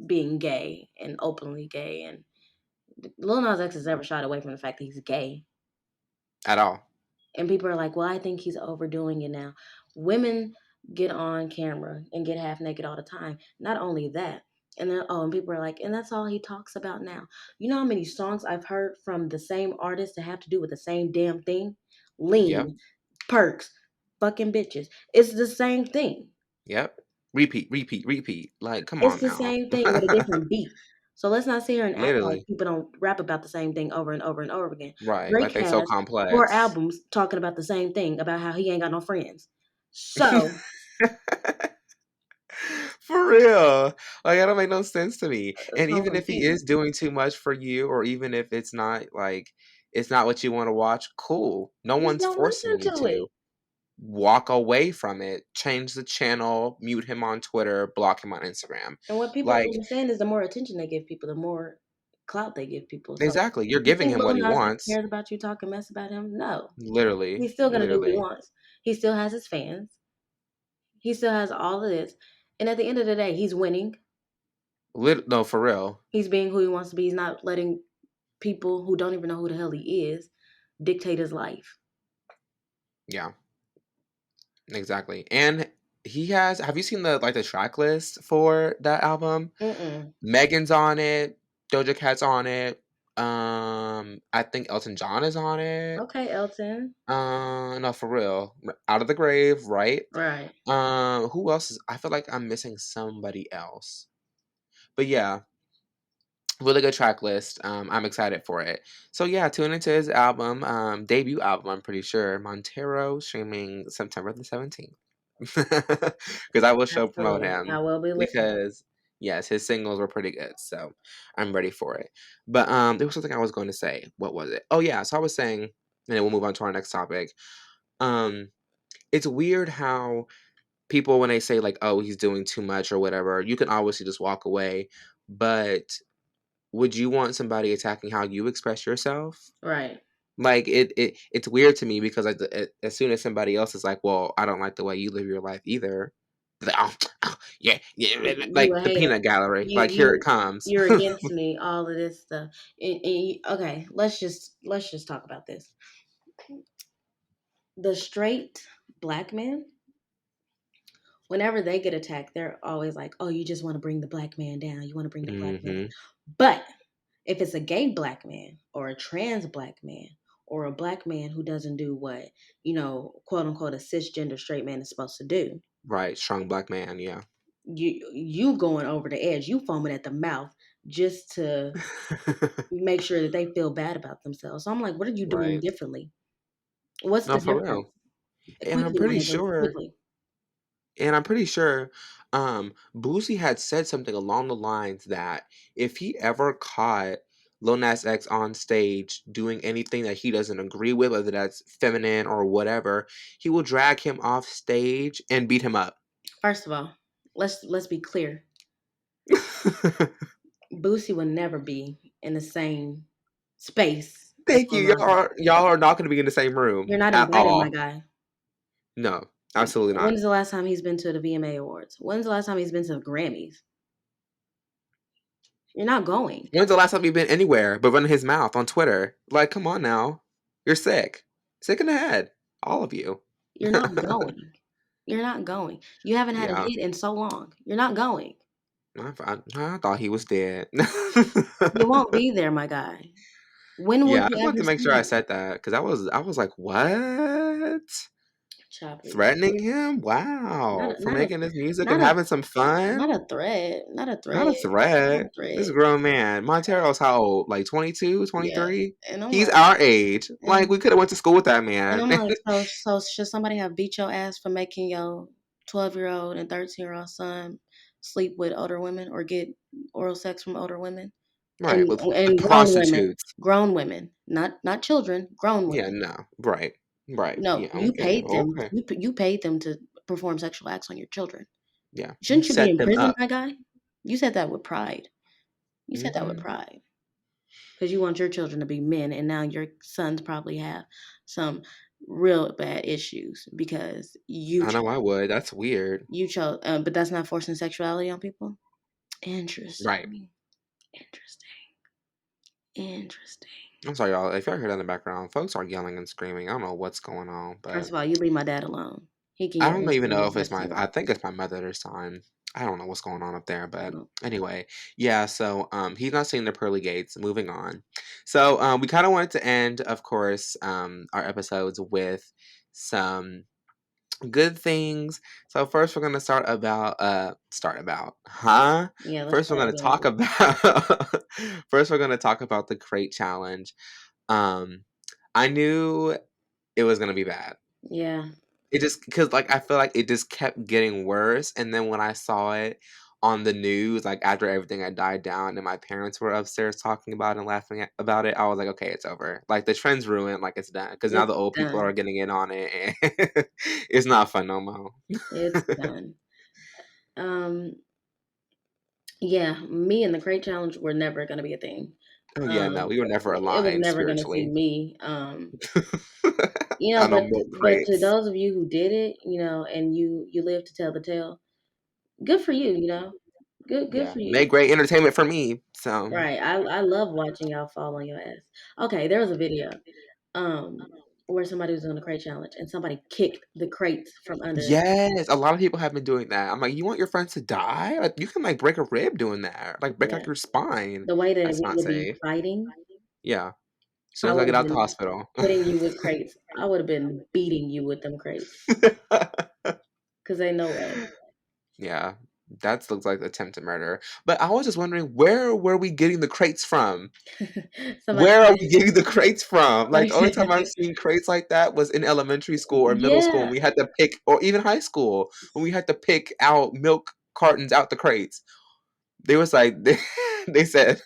[SPEAKER 2] being gay and openly gay, and Lil Nas X has never shied away from the fact that he's gay.
[SPEAKER 1] At all.
[SPEAKER 2] And people are like, well, I think he's overdoing it now. Women get on camera and get half naked all the time. Not only that, and then and people are like, and that's all he talks about now. You know how many songs I've heard from the same artist that have to do with the same damn thing?
[SPEAKER 1] Yep.
[SPEAKER 2] Lean, perks, fucking bitches. It's the same thing.
[SPEAKER 1] Yep. Repeat, repeat, repeat. Like, come
[SPEAKER 2] It's
[SPEAKER 1] on
[SPEAKER 2] the
[SPEAKER 1] now.
[SPEAKER 2] same thing with a different beat. So let's not sit here and act like
[SPEAKER 1] Literally.
[SPEAKER 2] people don't rap about the same thing over and over and over again.
[SPEAKER 1] Right. Like
[SPEAKER 2] Drake
[SPEAKER 1] they so
[SPEAKER 2] has 4
[SPEAKER 1] complex.
[SPEAKER 2] albums talking about the same thing, about how he ain't got no friends. So
[SPEAKER 1] For real. Like that don't make no sense to me. And
[SPEAKER 2] so I'm
[SPEAKER 1] even
[SPEAKER 2] like,
[SPEAKER 1] if he
[SPEAKER 2] damn,
[SPEAKER 1] is doing too much for you, or even if it's not like it's not what you want to watch, cool. No
[SPEAKER 2] just
[SPEAKER 1] one's
[SPEAKER 2] don't
[SPEAKER 1] forcing
[SPEAKER 2] listen
[SPEAKER 1] you
[SPEAKER 2] to it.
[SPEAKER 1] to. Walk away from it, change the channel, mute him on Twitter, block him on Instagram.
[SPEAKER 2] And what people don't
[SPEAKER 1] Like,
[SPEAKER 2] understand is the more attention they give people, the more clout they give people. So
[SPEAKER 1] exactly. You're
[SPEAKER 2] you
[SPEAKER 1] giving
[SPEAKER 2] think
[SPEAKER 1] him
[SPEAKER 2] Lil
[SPEAKER 1] what he
[SPEAKER 2] Nas X
[SPEAKER 1] wants.
[SPEAKER 2] cares about you talking mess about him? No.
[SPEAKER 1] Literally.
[SPEAKER 2] He's still gonna do what he
[SPEAKER 1] Literally.
[SPEAKER 2] wants. He still has his fans. He still has all of this. And at the end of the day, he's winning.
[SPEAKER 1] No, for real.
[SPEAKER 2] He's being who he wants to be. He's not letting people who don't even know who the hell he is dictate his life.
[SPEAKER 1] Yeah. Exactly. And he has have you seen the track list for that album?
[SPEAKER 2] Mm-mm.
[SPEAKER 1] Megan's on it, Doja Cat's on it. I think Elton John is on it.
[SPEAKER 2] Okay, Elton.
[SPEAKER 1] No, for real. Out of the Grave, right?
[SPEAKER 2] Right.
[SPEAKER 1] Who else is I feel like I'm missing somebody else. But yeah, really good track list. I'm excited for it. So yeah, tune into his album, debut album, I'm pretty sure. Montero streaming September the 17th. Because I will show promote
[SPEAKER 2] Absolutely. I
[SPEAKER 1] him
[SPEAKER 2] will be listening.
[SPEAKER 1] because yes, his singles were pretty good. So I'm ready for it. But there was something I was going to say. What was it? Oh yeah, so I was saying, and then we'll move on to our next topic. Um, it's weird how people when they say like, oh, he's doing too much or whatever, you can obviously just walk away. But would you want somebody attacking how you express yourself?
[SPEAKER 2] Right.
[SPEAKER 1] Like it's weird to me because like as soon as somebody else is like, well, I don't like the way you live your life either. Like, oh, oh, yeah, yeah,
[SPEAKER 2] You
[SPEAKER 1] like
[SPEAKER 2] a
[SPEAKER 1] the
[SPEAKER 2] hater.
[SPEAKER 1] peanut gallery.
[SPEAKER 2] You
[SPEAKER 1] Like here it
[SPEAKER 2] you
[SPEAKER 1] comes.
[SPEAKER 2] you're against me. All of this stuff. Okay, let's just talk about this. The straight black men, whenever they get attacked, they're always like, "Oh, you just want to bring the black man down. You want to bring the black man down."
[SPEAKER 1] Hmm.
[SPEAKER 2] But if it's a gay black man or a trans black man or a black man who doesn't do what, quote unquote, a cisgender straight man is supposed to do,
[SPEAKER 1] Right, strong black man. Yeah.
[SPEAKER 2] you going over the edge, you foaming at the mouth just to make sure that they feel bad about themselves. So I'm like, what are you doing
[SPEAKER 1] Right.
[SPEAKER 2] differently? What's
[SPEAKER 1] No,
[SPEAKER 2] the
[SPEAKER 1] for
[SPEAKER 2] difference?
[SPEAKER 1] real. And I'm
[SPEAKER 2] Quickly, my
[SPEAKER 1] pretty
[SPEAKER 2] nigga,
[SPEAKER 1] sure
[SPEAKER 2] quickly.
[SPEAKER 1] and I'm pretty sure Boosie had said something along the lines that if he ever caught Lil Nas X on stage doing anything that he doesn't agree with, whether that's feminine or whatever, he will drag him off stage and beat him up.
[SPEAKER 2] First of all, let's be clear. Boosie would never be in the same space as
[SPEAKER 1] Thank
[SPEAKER 2] Lil
[SPEAKER 1] you.
[SPEAKER 2] Nas X.
[SPEAKER 1] Y'all are not going to be in the same room
[SPEAKER 2] You're not
[SPEAKER 1] at
[SPEAKER 2] invited, my
[SPEAKER 1] all.
[SPEAKER 2] guy.
[SPEAKER 1] No, absolutely not.
[SPEAKER 2] When's the last time he's been to the VMA Awards? When's the last time he's been to the Grammys? You're not going.
[SPEAKER 1] When's the last time you've been anywhere but running his mouth on Twitter? Like, come on now. You're sick. Sick in the head. All of you.
[SPEAKER 2] You're not going. You're not going. You haven't had a
[SPEAKER 1] Yeah.
[SPEAKER 2] hit in so long. You're not going.
[SPEAKER 1] I thought he was dead.
[SPEAKER 2] You won't be there, my guy. When would
[SPEAKER 1] Yeah, I
[SPEAKER 2] you
[SPEAKER 1] just wanted
[SPEAKER 2] ever
[SPEAKER 1] to make sure I
[SPEAKER 2] see
[SPEAKER 1] said that because I was like, what?
[SPEAKER 2] Choppy?
[SPEAKER 1] Threatening him? Wow. For
[SPEAKER 2] Not a
[SPEAKER 1] making this music and
[SPEAKER 2] not a
[SPEAKER 1] having some fun?
[SPEAKER 2] not a threat. Not a
[SPEAKER 1] Not
[SPEAKER 2] threat.
[SPEAKER 1] a
[SPEAKER 2] Not
[SPEAKER 1] threat.
[SPEAKER 2] a threat.
[SPEAKER 1] This grown man. Montero's how old? Like 22,
[SPEAKER 2] Yeah.
[SPEAKER 1] 23.
[SPEAKER 2] And I'm
[SPEAKER 1] He's
[SPEAKER 2] like,
[SPEAKER 1] our age. Like,
[SPEAKER 2] and,
[SPEAKER 1] we could have went to school with that
[SPEAKER 2] and
[SPEAKER 1] man.
[SPEAKER 2] I'm like, so should somebody have beat your ass for making your 12-year-old and 13-year-old son sleep with older women or get oral sex from older women?
[SPEAKER 1] Right, with
[SPEAKER 2] And
[SPEAKER 1] prostitutes.
[SPEAKER 2] grown women, not children, grown
[SPEAKER 1] Yeah,
[SPEAKER 2] women.
[SPEAKER 1] no. Right. Right.
[SPEAKER 2] No,
[SPEAKER 1] Yeah,
[SPEAKER 2] you
[SPEAKER 1] okay.
[SPEAKER 2] paid them.
[SPEAKER 1] Okay.
[SPEAKER 2] You paid them to perform sexual acts on your children.
[SPEAKER 1] Yeah. You
[SPEAKER 2] Shouldn't you be
[SPEAKER 1] set
[SPEAKER 2] in
[SPEAKER 1] them
[SPEAKER 2] prison,
[SPEAKER 1] up.
[SPEAKER 2] my guy? You said that with pride. You said that with
[SPEAKER 1] Hmm.
[SPEAKER 2] pride because you want your children to be men, and now your sons probably have some real bad issues because
[SPEAKER 1] I know I would. That's weird.
[SPEAKER 2] you chose. But that's not forcing sexuality on people.
[SPEAKER 1] Right.
[SPEAKER 2] Interesting. Interesting. Interesting.
[SPEAKER 1] I'm sorry, y'all. If y'all heard that in the background, folks are yelling and screaming. I don't know what's going on,
[SPEAKER 2] First
[SPEAKER 1] but
[SPEAKER 2] of all, you leave my dad alone. He can
[SPEAKER 1] I
[SPEAKER 2] yell
[SPEAKER 1] don't
[SPEAKER 2] and
[SPEAKER 1] even
[SPEAKER 2] scream
[SPEAKER 1] know
[SPEAKER 2] as
[SPEAKER 1] if it's
[SPEAKER 2] much as
[SPEAKER 1] my.
[SPEAKER 2] he
[SPEAKER 1] I
[SPEAKER 2] wants.
[SPEAKER 1] think it's my mother this time. I don't know what's going on up there, but
[SPEAKER 2] No.
[SPEAKER 1] anyway, yeah. So he's not seeing the pearly gates. Moving on. So we kind of wanted to end, of course, our episodes with some good things. So first we're gonna huh?
[SPEAKER 2] Yeah, let's
[SPEAKER 1] First we're
[SPEAKER 2] start
[SPEAKER 1] gonna
[SPEAKER 2] again.
[SPEAKER 1] talk about first we're gonna talk about the crate challenge. Um I knew it was gonna be bad.
[SPEAKER 2] Yeah.
[SPEAKER 1] It just because like I feel like it just kept getting worse, and then when I saw it on the news, like after everything had died down, and my parents were upstairs talking about it and laughing about it, I was like, okay, it's over. Like the trend's ruined, like it's done because now
[SPEAKER 2] It's
[SPEAKER 1] the old people are
[SPEAKER 2] done.
[SPEAKER 1] getting in on it, and it's not fun no more.
[SPEAKER 2] It's done. Um, yeah, me and the crate challenge were never gonna be a thing.
[SPEAKER 1] Oh yeah, no, we were never
[SPEAKER 2] It was
[SPEAKER 1] aligned
[SPEAKER 2] never gonna see
[SPEAKER 1] spiritually.
[SPEAKER 2] me.
[SPEAKER 1] I know milk
[SPEAKER 2] But to
[SPEAKER 1] crates.
[SPEAKER 2] those of you who did it, and you live to tell the tale, good for you. Good
[SPEAKER 1] Yeah,
[SPEAKER 2] for you.
[SPEAKER 1] made great entertainment for me. So
[SPEAKER 2] Right. I love watching y'all fall on your ass. Okay, there was a video where somebody was doing the crate challenge and somebody kicked the crates from under.
[SPEAKER 1] yes, a lot of people have been doing that. I'm like, you want your friends to die? Like, you can like break a rib doing that, like break
[SPEAKER 2] Yeah.
[SPEAKER 1] like your spine.
[SPEAKER 2] The way that
[SPEAKER 1] That's
[SPEAKER 2] we
[SPEAKER 1] not
[SPEAKER 2] would be
[SPEAKER 1] safe.
[SPEAKER 2] fighting,
[SPEAKER 1] Yeah, as soon
[SPEAKER 2] I
[SPEAKER 1] as I
[SPEAKER 2] would
[SPEAKER 1] get
[SPEAKER 2] have
[SPEAKER 1] out the
[SPEAKER 2] been
[SPEAKER 1] hospital.
[SPEAKER 2] putting you with crates. I would have been beating you with them crates because ain't no way.
[SPEAKER 1] Yeah, that looks like attempted murder. But I was just wondering, where were we getting the crates from?
[SPEAKER 2] Somebody
[SPEAKER 1] Where are we
[SPEAKER 2] said,
[SPEAKER 1] getting the crates from? Like
[SPEAKER 2] somebody
[SPEAKER 1] the only time I've
[SPEAKER 2] said,
[SPEAKER 1] seen crates like that was in elementary school or middle school when
[SPEAKER 2] yeah.
[SPEAKER 1] we had to pick, or even high school when we had to pick out milk cartons out the crates. They was like they said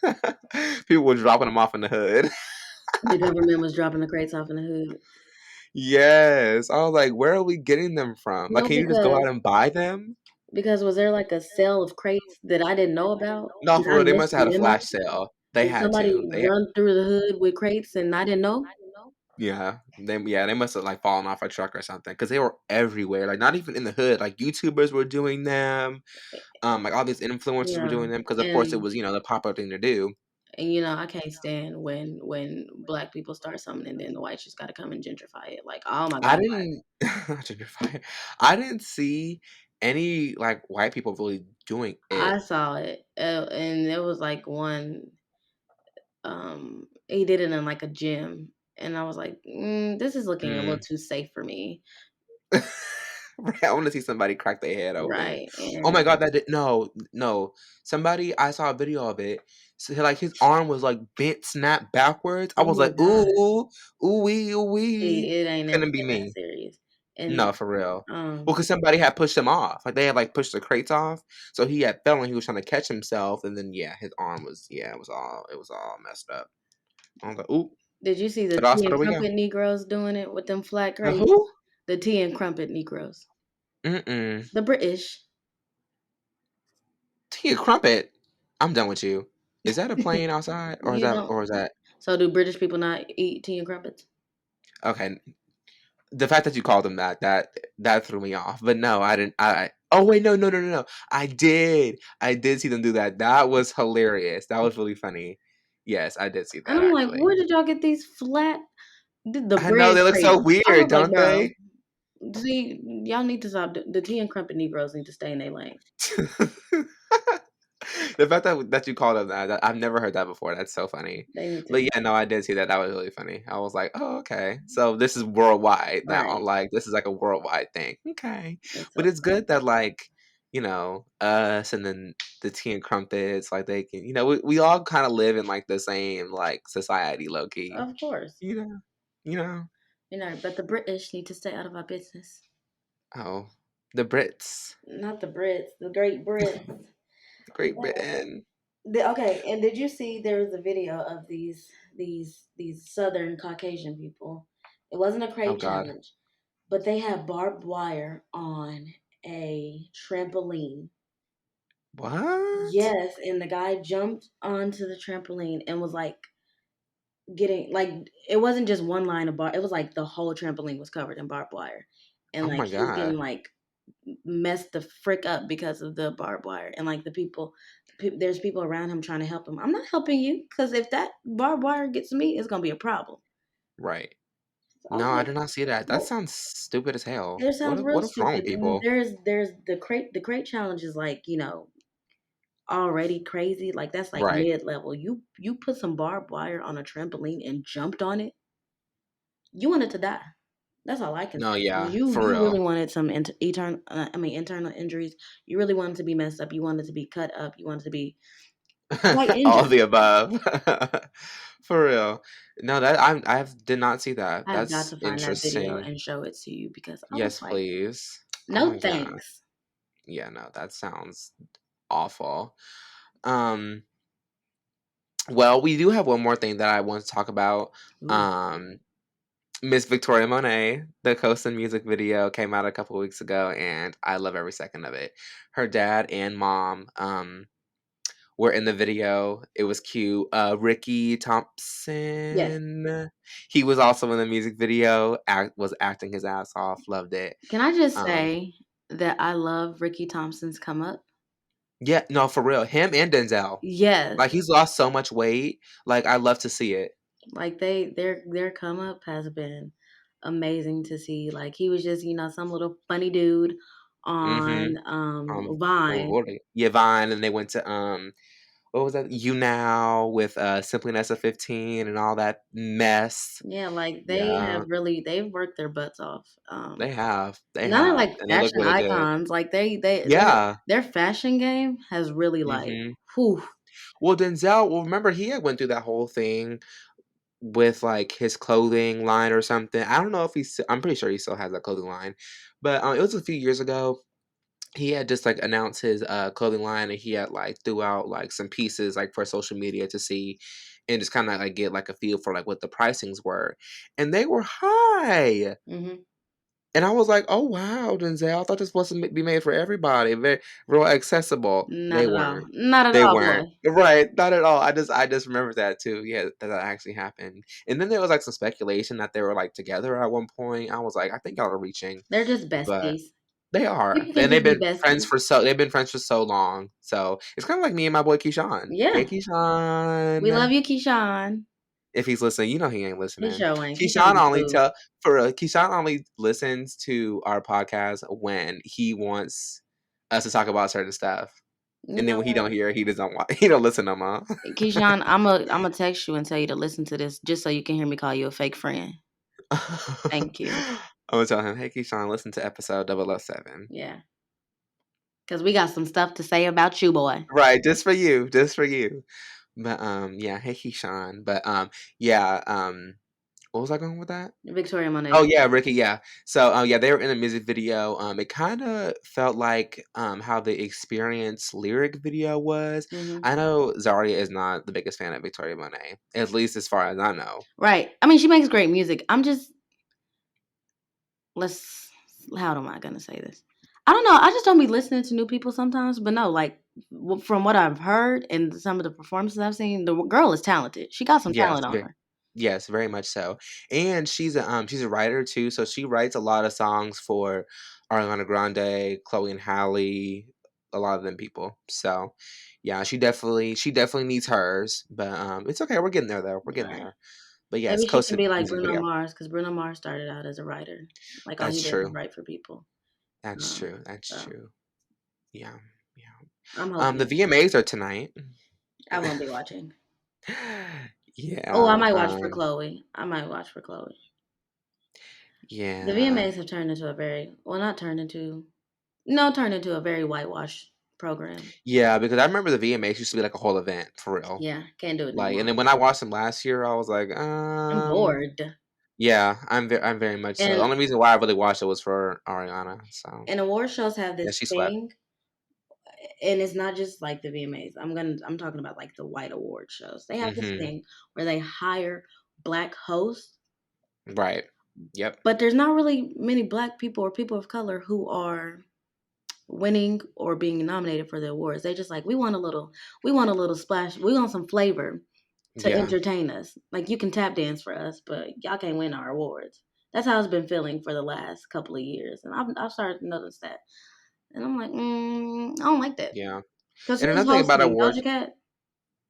[SPEAKER 1] people were dropping them off in the hood.
[SPEAKER 2] The government was dropping the crates off in the hood.
[SPEAKER 1] Yes, I was like, where are we getting them from? Like,
[SPEAKER 2] No,
[SPEAKER 1] can you just go out and buy them?
[SPEAKER 2] because was there like a sale of crates that I didn't know about?
[SPEAKER 1] No,
[SPEAKER 2] Did
[SPEAKER 1] for
[SPEAKER 2] I
[SPEAKER 1] real, they
[SPEAKER 2] miss
[SPEAKER 1] must have
[SPEAKER 2] the
[SPEAKER 1] had a
[SPEAKER 2] memo?
[SPEAKER 1] flash sale. They
[SPEAKER 2] Did
[SPEAKER 1] had
[SPEAKER 2] somebody
[SPEAKER 1] to.
[SPEAKER 2] run through the hood with crates and I didn't know?
[SPEAKER 1] They must have like fallen off a truck or something because they were everywhere. Like not even in the hood. Like YouTubers were doing them. Like all these influencers were
[SPEAKER 2] Yeah,
[SPEAKER 1] doing them because of course it
[SPEAKER 2] and
[SPEAKER 1] was the popular thing to do.
[SPEAKER 2] I can't stand when black people start something and then the whites just got to come and gentrify it. Like, oh my
[SPEAKER 1] I
[SPEAKER 2] god,
[SPEAKER 1] didn't. Gentrifier. I didn't see any like white people really doing it.
[SPEAKER 2] I saw it, and there was like one. He did it in like a gym, and I was like, this is looking a little
[SPEAKER 1] Mm.
[SPEAKER 2] too safe for me.
[SPEAKER 1] Right, I want to see somebody crack their head open.
[SPEAKER 2] Right,
[SPEAKER 1] Oh my god,
[SPEAKER 2] and
[SPEAKER 1] that did no. Somebody I saw a video of it. So like his arm was like bent, snapped backwards. I
[SPEAKER 2] oh
[SPEAKER 1] was
[SPEAKER 2] my
[SPEAKER 1] like,
[SPEAKER 2] god,
[SPEAKER 1] ooh wee, ooh
[SPEAKER 2] see,
[SPEAKER 1] wee.
[SPEAKER 2] it ain't never
[SPEAKER 1] Couldn't be
[SPEAKER 2] been that
[SPEAKER 1] me.
[SPEAKER 2] serious. And
[SPEAKER 1] No, for real. Well,
[SPEAKER 2] um,
[SPEAKER 1] because somebody had pushed him off. Like, they had, like, pushed the crates off, so he had fell and he was trying to catch himself, and then, yeah, his arm was yeah, it was all messed up. I was like, "Oop,
[SPEAKER 2] did you see
[SPEAKER 1] to
[SPEAKER 2] the
[SPEAKER 1] the
[SPEAKER 2] tea
[SPEAKER 1] hospital
[SPEAKER 2] and
[SPEAKER 1] we go."
[SPEAKER 2] crumpet Negroes doing it with them flat
[SPEAKER 1] The
[SPEAKER 2] crates?
[SPEAKER 1] who?
[SPEAKER 2] The tea and crumpet Negroes.
[SPEAKER 1] Mm-mm.
[SPEAKER 2] The British.
[SPEAKER 1] Tea and crumpet? I'm done with you. Is that a plane outside, or is
[SPEAKER 2] You
[SPEAKER 1] that
[SPEAKER 2] don't.
[SPEAKER 1] or is that
[SPEAKER 2] So do British people not eat tea and crumpets?
[SPEAKER 1] okay, the fact that you called him that threw me off. But no, I didn't. Oh wait, no, no, no, no, no. I did see them do that. That was hilarious. That was really funny. Yes, I did see
[SPEAKER 2] And
[SPEAKER 1] that
[SPEAKER 2] I'm like,
[SPEAKER 1] actually.
[SPEAKER 2] where did y'all get these flat the
[SPEAKER 1] I know
[SPEAKER 2] bread
[SPEAKER 1] they look so
[SPEAKER 2] crates? I
[SPEAKER 1] weird,
[SPEAKER 2] was like,
[SPEAKER 1] don't
[SPEAKER 2] bro,
[SPEAKER 1] they?
[SPEAKER 2] see, y'all need to stop. The tea and crumpet Negroes need to stay in their lane.
[SPEAKER 1] The fact that you called him I've never heard that before. That's so funny.
[SPEAKER 2] They need to.
[SPEAKER 1] But yeah, no, I did see that. That was really funny. I was like, oh, okay. So this is worldwide now.
[SPEAKER 2] Right.
[SPEAKER 1] Like this is like a worldwide thing. Okay.
[SPEAKER 2] It's
[SPEAKER 1] But
[SPEAKER 2] so
[SPEAKER 1] it's good that like, us and then the tea and crumpets, like they can, we all kind of live in like the same like society low key.
[SPEAKER 2] of course.
[SPEAKER 1] You know. You know.
[SPEAKER 2] But the British need to stay out of our business.
[SPEAKER 1] Oh. The Brits.
[SPEAKER 2] Not the Brits, the Great Brits.
[SPEAKER 1] Great Britain.
[SPEAKER 2] Okay, and did you see there was a video of these Southern Caucasian people? It wasn't a
[SPEAKER 1] Oh
[SPEAKER 2] crate
[SPEAKER 1] God.
[SPEAKER 2] challenge, but they had barbed wire on a trampoline.
[SPEAKER 1] What?
[SPEAKER 2] Yes, and the guy jumped onto the trampoline and was like getting like it wasn't just one line of bar. It was like the whole trampoline was covered in barbed wire, and
[SPEAKER 1] Oh
[SPEAKER 2] like
[SPEAKER 1] my
[SPEAKER 2] he's getting
[SPEAKER 1] God.
[SPEAKER 2] like messed the frick up because of the barbed wire, and like there's people around him trying to help him. I'm not helping you because if that barbed wire gets me, it's gonna be a problem.
[SPEAKER 1] Right.
[SPEAKER 2] So I was
[SPEAKER 1] No, I
[SPEAKER 2] like,
[SPEAKER 1] did not see that. That
[SPEAKER 2] well,
[SPEAKER 1] sounds stupid as hell.
[SPEAKER 2] it
[SPEAKER 1] What
[SPEAKER 2] sounds
[SPEAKER 1] if
[SPEAKER 2] real
[SPEAKER 1] what is wrong with
[SPEAKER 2] stupid. And
[SPEAKER 1] people?
[SPEAKER 2] there's the crate challenge is like already crazy. Like that's like
[SPEAKER 1] Right.
[SPEAKER 2] mid level. You put some barbed wire on a trampoline and jumped on it. You wanted to die. That's all I can
[SPEAKER 1] No,
[SPEAKER 2] say.
[SPEAKER 1] yeah,
[SPEAKER 2] You
[SPEAKER 1] for real.
[SPEAKER 2] really wanted some internal injuries. You really wanted to be messed up. You wanted to be cut up. You wanted to be quite
[SPEAKER 1] All of
[SPEAKER 2] injured.
[SPEAKER 1] the above. For real. No, that I did not see that.
[SPEAKER 2] I have got
[SPEAKER 1] That's
[SPEAKER 2] to find that video
[SPEAKER 1] interesting.
[SPEAKER 2] and show it to you because I was
[SPEAKER 1] Yes,
[SPEAKER 2] like,
[SPEAKER 1] please. Oh
[SPEAKER 2] no
[SPEAKER 1] my god.
[SPEAKER 2] thanks.
[SPEAKER 1] Yeah, no, that sounds awful. Um, well, we do have one more thing that I want to talk about.
[SPEAKER 2] Ooh.
[SPEAKER 1] Um, Miss Victoria Monet, the Coastin music video came out a couple weeks ago, and I love every second of it. Her dad and mom were in the video. It was cute. Ricky
[SPEAKER 2] Yes.
[SPEAKER 1] Thompson, he was also in the music video. Was acting his ass off. Loved it.
[SPEAKER 2] Can I just
[SPEAKER 1] Um,
[SPEAKER 2] say that I love Ricky Thompson's come up?
[SPEAKER 1] yeah, no, for real. Him and Denzel.
[SPEAKER 2] Yes.
[SPEAKER 1] Like he's lost so much weight. Like I love to see it.
[SPEAKER 2] Like their come up has been amazing to see. Like he was just, some little funny dude
[SPEAKER 1] Mm-hmm.
[SPEAKER 2] on
[SPEAKER 1] Well,
[SPEAKER 2] Vine.
[SPEAKER 1] what are they? Yvonne, and they went to what was that? You Now with Simply Nessa 15 and all that mess.
[SPEAKER 2] Yeah, like
[SPEAKER 1] Yeah,
[SPEAKER 2] they've worked their butts off.
[SPEAKER 1] they have. They
[SPEAKER 2] Now they're
[SPEAKER 1] have.
[SPEAKER 2] like
[SPEAKER 1] And they look
[SPEAKER 2] fashion
[SPEAKER 1] really good.
[SPEAKER 2] icons. Like
[SPEAKER 1] Yeah.
[SPEAKER 2] their fashion game has really like,
[SPEAKER 1] Mhm.
[SPEAKER 2] whew.
[SPEAKER 1] Well, Denzel, well, remember he had went through that whole thing with like his clothing line or something. I don't know if I'm pretty sure he still has that clothing line, but it was a few years ago. He had just like announced his clothing line, and he had like threw out like some pieces like for social media to see, and just kind of like get like a feel for like what the pricings were, and they were high.
[SPEAKER 2] Hmm.
[SPEAKER 1] And I was like, "Oh wow, Denzel! I thought this was supposed to be made for everybody, very real accessible."
[SPEAKER 2] Not
[SPEAKER 1] They
[SPEAKER 2] at all.
[SPEAKER 1] weren't.
[SPEAKER 2] Not at
[SPEAKER 1] They
[SPEAKER 2] all,
[SPEAKER 1] weren't.
[SPEAKER 2] boy.
[SPEAKER 1] Right? Not at all. I just remember that too. Yeah, that actually happened. And then there was like some speculation that they were like together at one point. I was like, I think y'all are reaching,
[SPEAKER 2] They're just
[SPEAKER 1] but
[SPEAKER 2] besties.
[SPEAKER 1] they are,
[SPEAKER 2] People can
[SPEAKER 1] and
[SPEAKER 2] just be besties.
[SPEAKER 1] they've been friends for so long. So it's kind of like me and my boy Keyshawn. Hey
[SPEAKER 2] Yeah. We love
[SPEAKER 1] Keyshawn.
[SPEAKER 2] you, Keyshawn.
[SPEAKER 1] If he's listening, you know he ain't
[SPEAKER 2] He
[SPEAKER 1] listening.
[SPEAKER 2] sure ain't. He trying to
[SPEAKER 1] Keyshawn
[SPEAKER 2] be
[SPEAKER 1] only
[SPEAKER 2] cool.
[SPEAKER 1] tell for real, Keyshawn only listens to our podcast when he wants us to talk about certain stuff.
[SPEAKER 2] You
[SPEAKER 1] And then
[SPEAKER 2] know
[SPEAKER 1] when he
[SPEAKER 2] what?
[SPEAKER 1] don't hear, he doesn't want he don't listen no more.
[SPEAKER 2] Keyshawn, I'm a text you and tell you to listen to this just so you can hear me call you a fake friend. Thank you.
[SPEAKER 1] I'm gonna tell him, hey Keyshawn, listen to episode 007.
[SPEAKER 2] Yeah. Because we got some stuff to say about you, boy.
[SPEAKER 1] Right, just for you, just for you. But yeah, hey Keyshawn. But yeah, What was I going with that?
[SPEAKER 2] Victoria Monet.
[SPEAKER 1] Oh yeah, Ricky. Yeah. So yeah, they were in a music video. It kind of felt like how the Experience lyric video was.
[SPEAKER 2] Hmm.
[SPEAKER 1] I know Zaria is not the biggest fan of Victoria Monet, at least as far as I know.
[SPEAKER 2] Right. I mean, she makes great music. I'm just let's how am I gonna say this? I don't know. I just don't be listening to new people sometimes. But no, like from what I've heard and some of the performances I've seen, the girl is talented. She got some
[SPEAKER 1] Yes,
[SPEAKER 2] talent on her.
[SPEAKER 1] yes, very much so. And she's a writer too, so she writes a lot of songs for Ariana Grande, Chloe and Halle, a lot of them people. So yeah, she definitely needs hers, but it's okay. We're getting there though. We're getting
[SPEAKER 2] Right.
[SPEAKER 1] there. But yes,
[SPEAKER 2] Maybe she can
[SPEAKER 1] Coasted
[SPEAKER 2] be like
[SPEAKER 1] music
[SPEAKER 2] Bruno
[SPEAKER 1] video.
[SPEAKER 2] Mars because Bruno Mars started out as a writer. Like all he
[SPEAKER 1] That's
[SPEAKER 2] did was
[SPEAKER 1] true.
[SPEAKER 2] write for people.
[SPEAKER 1] That's true. That's
[SPEAKER 2] So
[SPEAKER 1] true. Yeah. Yeah.
[SPEAKER 2] I'm hoping
[SPEAKER 1] The
[SPEAKER 2] that
[SPEAKER 1] VMAs are tonight.
[SPEAKER 2] I won't be watching. Oh, I
[SPEAKER 1] Yeah.
[SPEAKER 2] might watch for Chloe. I might watch for Chloe. The
[SPEAKER 1] Yeah.
[SPEAKER 2] VMAs have turned into a very well, not turned into no, turned into a very whitewashed program.
[SPEAKER 1] Yeah, because I remember the VMAs used to be like a whole event for real.
[SPEAKER 2] Yeah, can't do it no
[SPEAKER 1] Like, and then
[SPEAKER 2] more.
[SPEAKER 1] when I watched them last year, I was like,
[SPEAKER 2] I'm bored.
[SPEAKER 1] yeah, I'm very much so. The
[SPEAKER 2] And
[SPEAKER 1] only reason why I really watched it was for Ariana. So
[SPEAKER 2] and award shows have
[SPEAKER 1] yeah,
[SPEAKER 2] this
[SPEAKER 1] she swept.
[SPEAKER 2] thing, and it's not just like the VMAs. I'm talking about like the white award shows. They have this
[SPEAKER 1] Hmm.
[SPEAKER 2] thing where they hire black hosts,
[SPEAKER 1] Right. Yep.
[SPEAKER 2] but there's not really many black people or people of color who are winning or being nominated for the awards. They just like we want a little splash, we want some flavor to
[SPEAKER 1] Yeah.
[SPEAKER 2] entertain us. Like you can tap dance for us, but y'all can't win our awards. That's how it's been feeling for the last couple of years, and I've started to notice that. And I'm like, I don't like that.
[SPEAKER 1] Yeah.
[SPEAKER 2] Because
[SPEAKER 1] And
[SPEAKER 2] who's
[SPEAKER 1] another thing about
[SPEAKER 2] hosting?
[SPEAKER 1] awards,
[SPEAKER 2] Doja Cat?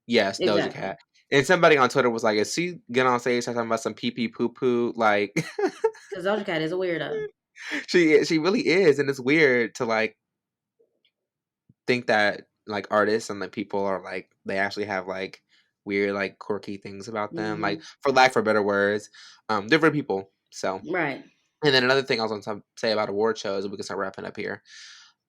[SPEAKER 1] yes, Doja
[SPEAKER 2] Exactly.
[SPEAKER 1] Cat. And somebody on Twitter was like, "Is she get on stage talking about some pee pee poo poo?" Like,
[SPEAKER 2] Because Doja Cat is a weirdo.
[SPEAKER 1] she really is, and it's weird to like think that like artists and like people are like they actually have like weird like quirky things about them, like
[SPEAKER 2] Hmm.
[SPEAKER 1] for lack for better words, different people. So,
[SPEAKER 2] Right.
[SPEAKER 1] and then another thing I was going to say about award shows, and we can start wrapping up here.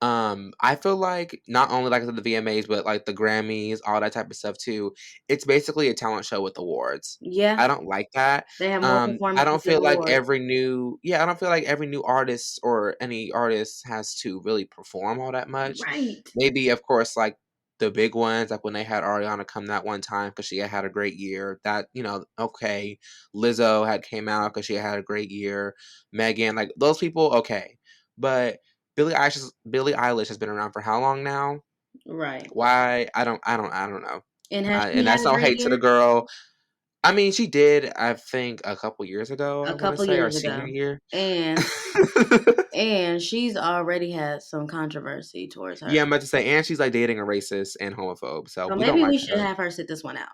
[SPEAKER 1] I feel like not only like the VMAs, but like the Grammys, all that type of stuff too. It's basically a talent show with awards.
[SPEAKER 2] Yeah.
[SPEAKER 1] I don't like that.
[SPEAKER 2] They have more
[SPEAKER 1] I
[SPEAKER 2] performances
[SPEAKER 1] don't
[SPEAKER 2] than
[SPEAKER 1] feel like
[SPEAKER 2] awards.
[SPEAKER 1] I don't feel like every new artist or any artist has to really perform all that much.
[SPEAKER 2] Right.
[SPEAKER 1] Maybe, of course, like the big ones, like when they had Ariana come that one time because she had a great year. That okay. Lizzo had came out because she had a great year. Megan, like those people, okay, but Billie Eilish has been around for how long now?
[SPEAKER 2] Right.
[SPEAKER 1] Why? I don't know.
[SPEAKER 2] And has she
[SPEAKER 1] And
[SPEAKER 2] had
[SPEAKER 1] that's
[SPEAKER 2] a
[SPEAKER 1] no
[SPEAKER 2] great
[SPEAKER 1] hate to the
[SPEAKER 2] year?
[SPEAKER 1] girl. I mean, she did. I think a couple years ago. I
[SPEAKER 2] A
[SPEAKER 1] want to
[SPEAKER 2] couple
[SPEAKER 1] say our
[SPEAKER 2] years
[SPEAKER 1] senior
[SPEAKER 2] ago.
[SPEAKER 1] year.
[SPEAKER 2] And she's already had some controversy towards her.
[SPEAKER 1] Yeah, I'm about to say, and she's like dating a racist and homophobe, so
[SPEAKER 2] So
[SPEAKER 1] we don't
[SPEAKER 2] maybe we
[SPEAKER 1] like
[SPEAKER 2] should
[SPEAKER 1] her.
[SPEAKER 2] have her sit this one out.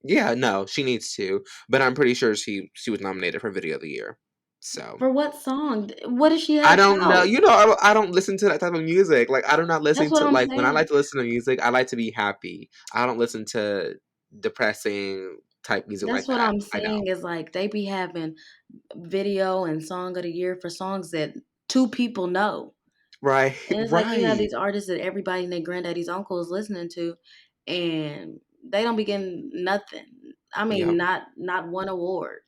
[SPEAKER 1] Yeah, no, she needs to. But I'm pretty sure she was nominated for Video of the Year. So
[SPEAKER 2] For what song? What does she
[SPEAKER 1] I
[SPEAKER 2] have
[SPEAKER 1] don't know.
[SPEAKER 2] out?
[SPEAKER 1] I don't listen to that type of music. Like I do not
[SPEAKER 2] That's
[SPEAKER 1] listen
[SPEAKER 2] what
[SPEAKER 1] to
[SPEAKER 2] I'm
[SPEAKER 1] like when I
[SPEAKER 2] saying.
[SPEAKER 1] like to listen to music, I like to be happy. I don't listen to depressing type music
[SPEAKER 2] That's
[SPEAKER 1] like
[SPEAKER 2] what
[SPEAKER 1] that.
[SPEAKER 2] I'm
[SPEAKER 1] I don't.
[SPEAKER 2] saying is like they be having video and song of the year for songs that two people know.
[SPEAKER 1] Right.
[SPEAKER 2] And it's like you have
[SPEAKER 1] Right.
[SPEAKER 2] these artists that everybody and their granddaddy's uncle is listening to, and they don't be getting nothing. I mean,
[SPEAKER 1] Yep.
[SPEAKER 2] not one award.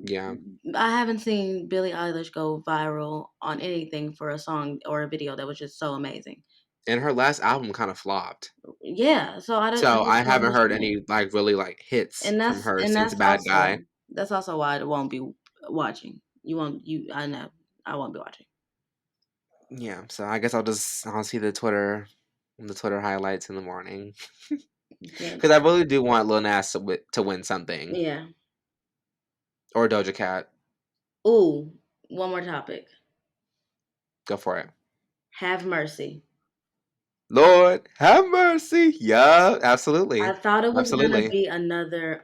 [SPEAKER 1] Yeah.
[SPEAKER 2] I haven't seen Billie Eilish go viral on anything for a song or a video that was just so amazing.
[SPEAKER 1] And her last album kind of flopped.
[SPEAKER 2] Yeah, so I
[SPEAKER 1] So I
[SPEAKER 2] just don't
[SPEAKER 1] haven't heard
[SPEAKER 2] understand.
[SPEAKER 1] any like really like hits
[SPEAKER 2] And
[SPEAKER 1] from
[SPEAKER 2] that's
[SPEAKER 1] her
[SPEAKER 2] and
[SPEAKER 1] since
[SPEAKER 2] that's
[SPEAKER 1] Bad Guy.
[SPEAKER 2] also that's also why I won't be watching. You won't you I know. I won't be watching.
[SPEAKER 1] Yeah. So I guess I'll see the Twitter highlights in the morning.
[SPEAKER 2] You can't
[SPEAKER 1] Because I really do want Lil Nas to win something,
[SPEAKER 2] yeah.
[SPEAKER 1] or Doja Cat.
[SPEAKER 2] Ooh, one more topic.
[SPEAKER 1] Go for it.
[SPEAKER 2] Have mercy.
[SPEAKER 1] Lord have mercy. Yeah,
[SPEAKER 2] I
[SPEAKER 1] absolutely,
[SPEAKER 2] thought it was gonna
[SPEAKER 1] absolutely.
[SPEAKER 2] be another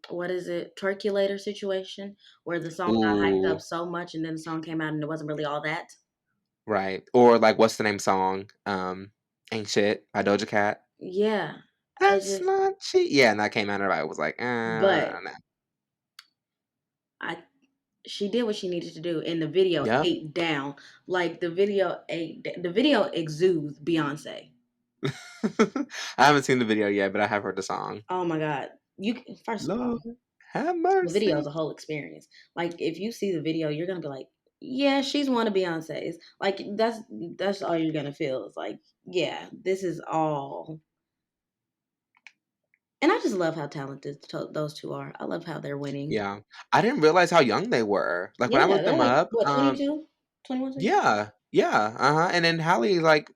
[SPEAKER 2] what is it, Turkulator situation where the song got hyped up
[SPEAKER 1] Ooh,
[SPEAKER 2] so much and then the song came out and it wasn't really all that.
[SPEAKER 1] right. Or like, what's the name song? Ain't shit by Doja Cat.
[SPEAKER 2] Yeah. I
[SPEAKER 1] That's
[SPEAKER 2] just
[SPEAKER 1] not cheap. Yeah, and that came out. Everybody was like,
[SPEAKER 2] but
[SPEAKER 1] no.
[SPEAKER 2] I she did what she needed to do and the video
[SPEAKER 1] Yep.
[SPEAKER 2] ate down. Like the video exudes Beyonce.
[SPEAKER 1] I haven't seen the video yet, but I have heard the song.
[SPEAKER 2] Oh my god. First of
[SPEAKER 1] Lord
[SPEAKER 2] all,
[SPEAKER 1] have
[SPEAKER 2] The video is
[SPEAKER 1] mercy.
[SPEAKER 2] a whole experience. Like if you see the video, you're gonna be like, yeah, she's one of Beyonce's. Like that's all you're gonna feel. It's like, yeah, this is all. And I just love how talented those two are. I love how they're winning.
[SPEAKER 1] Yeah. I didn't realize how young they were. Like, when I
[SPEAKER 2] Yeah,
[SPEAKER 1] looked
[SPEAKER 2] they're
[SPEAKER 1] them
[SPEAKER 2] like
[SPEAKER 1] up,
[SPEAKER 2] what, 22, 21, 22?
[SPEAKER 1] yeah, yeah, uh-huh, and then Hallie's, like,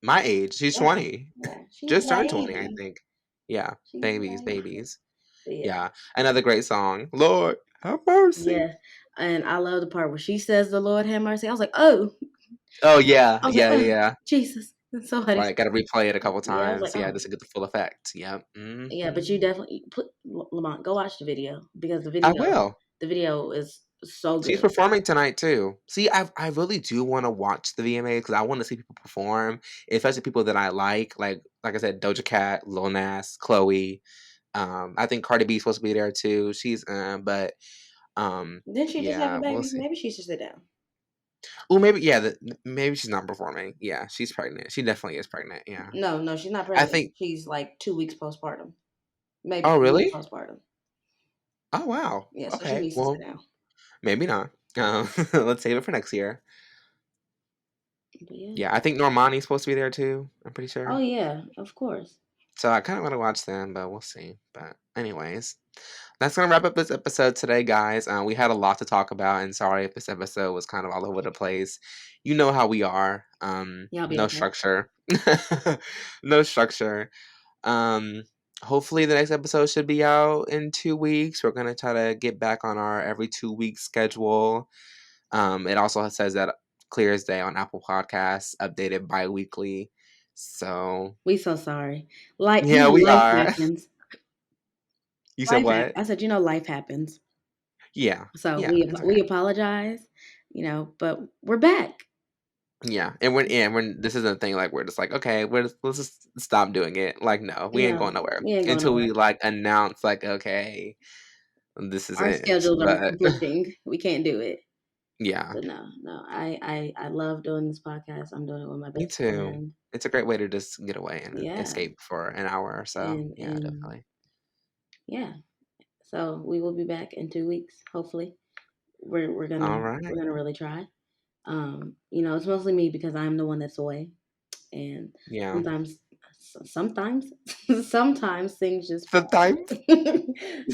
[SPEAKER 1] my age. She's
[SPEAKER 2] Yeah,
[SPEAKER 1] 20.
[SPEAKER 2] yeah. She's a
[SPEAKER 1] Just turned 20, I
[SPEAKER 2] baby.
[SPEAKER 1] think. Yeah.
[SPEAKER 2] She's a
[SPEAKER 1] Babies,
[SPEAKER 2] baby.
[SPEAKER 1] babies.
[SPEAKER 2] But yeah.
[SPEAKER 1] Yeah. Another great song. Lord, have mercy.
[SPEAKER 2] Yeah. And I love the part where she says the Lord have mercy. I was like, oh.
[SPEAKER 1] Oh, yeah.
[SPEAKER 2] I was like,
[SPEAKER 1] Yeah, yeah,
[SPEAKER 2] oh,
[SPEAKER 1] yeah.
[SPEAKER 2] Jesus. And somebody.
[SPEAKER 1] Right, gotta replay it a couple
[SPEAKER 2] Yeah, I was
[SPEAKER 1] times.
[SPEAKER 2] like,
[SPEAKER 1] Yeah,
[SPEAKER 2] oh.
[SPEAKER 1] just to get the full effect. Yep.
[SPEAKER 2] Yeah, but you
[SPEAKER 1] Mhm.
[SPEAKER 2] definitely put Lamont, go watch the video because
[SPEAKER 1] I will.
[SPEAKER 2] the video is so
[SPEAKER 1] She's
[SPEAKER 2] good.
[SPEAKER 1] performing tonight too. See, I really do want to watch the VMAs because I want to see people perform, especially people that I like. Like I said, Doja Cat, Lil Nas, Chloe. I think Cardi B's supposed to be there too. She's but
[SPEAKER 2] Didn't she just have a
[SPEAKER 1] yeah, we'll
[SPEAKER 2] baby?
[SPEAKER 1] see.
[SPEAKER 2] Maybe she should sit down.
[SPEAKER 1] Well, maybe yeah, maybe she's not performing. Yeah, she's pregnant. She definitely is pregnant. Yeah,
[SPEAKER 2] No, no, she's not
[SPEAKER 1] I
[SPEAKER 2] pregnant.
[SPEAKER 1] think.
[SPEAKER 2] She's like 2 weeks postpartum. Maybe
[SPEAKER 1] Oh,
[SPEAKER 2] 3 weeks
[SPEAKER 1] really?
[SPEAKER 2] postpartum.
[SPEAKER 1] Oh, wow.
[SPEAKER 2] Yeah, so she
[SPEAKER 1] Okay.
[SPEAKER 2] needs to sit
[SPEAKER 1] Well,
[SPEAKER 2] down.
[SPEAKER 1] maybe not. Let's save it for next year.
[SPEAKER 2] But yeah.
[SPEAKER 1] Yeah, I think Normani's supposed to be there too. I'm pretty
[SPEAKER 2] Oh
[SPEAKER 1] sure.
[SPEAKER 2] yeah, of course.
[SPEAKER 1] So I kind of want to watch them, but we'll see. But anyways, that's gonna wrap up this episode today, guys. We had a lot to talk about, and sorry if this episode was kind of all over the place. You know how we are.
[SPEAKER 2] Y'all be
[SPEAKER 1] No
[SPEAKER 2] okay.
[SPEAKER 1] structure. No structure. Um, Hopefully the next episode should be out in 2 weeks. We're gonna try to get back on our every 2 week schedule. It also says that Clear as Day on Apple Podcasts, updated bi-weekly. So
[SPEAKER 2] We so sorry. Like
[SPEAKER 1] yeah, we
[SPEAKER 2] life
[SPEAKER 1] are.
[SPEAKER 2] happens.
[SPEAKER 1] You said what?
[SPEAKER 2] I said, life happens.
[SPEAKER 1] Yeah.
[SPEAKER 2] So
[SPEAKER 1] Yeah, it's
[SPEAKER 2] we
[SPEAKER 1] okay.
[SPEAKER 2] apologize, but we're back.
[SPEAKER 1] Yeah, and when this isn't a thing like we're just like, okay, let's just stop doing it. Like, no, we ain't
[SPEAKER 2] No,
[SPEAKER 1] going nowhere
[SPEAKER 2] we ain't going
[SPEAKER 1] until
[SPEAKER 2] nowhere.
[SPEAKER 1] we like announce like, okay, this is
[SPEAKER 2] Our
[SPEAKER 1] it.
[SPEAKER 2] schedules are
[SPEAKER 1] But
[SPEAKER 2] conflicting. We can't do it.
[SPEAKER 1] yeah,
[SPEAKER 2] But no, no. I love doing this podcast. I'm doing it with my
[SPEAKER 1] me
[SPEAKER 2] best
[SPEAKER 1] too.
[SPEAKER 2] friend.
[SPEAKER 1] It's a great way to just get away and
[SPEAKER 2] Yeah.
[SPEAKER 1] escape for an hour or so. Yeah,
[SPEAKER 2] And
[SPEAKER 1] definitely.
[SPEAKER 2] yeah. So we will be back in 2 weeks, hopefully. We're
[SPEAKER 1] All right.
[SPEAKER 2] gonna really try. It's mostly me because I'm the one that's away. And
[SPEAKER 1] Yeah.
[SPEAKER 2] sometimes sometimes sometimes things just pop
[SPEAKER 1] Sometimes.
[SPEAKER 2] up.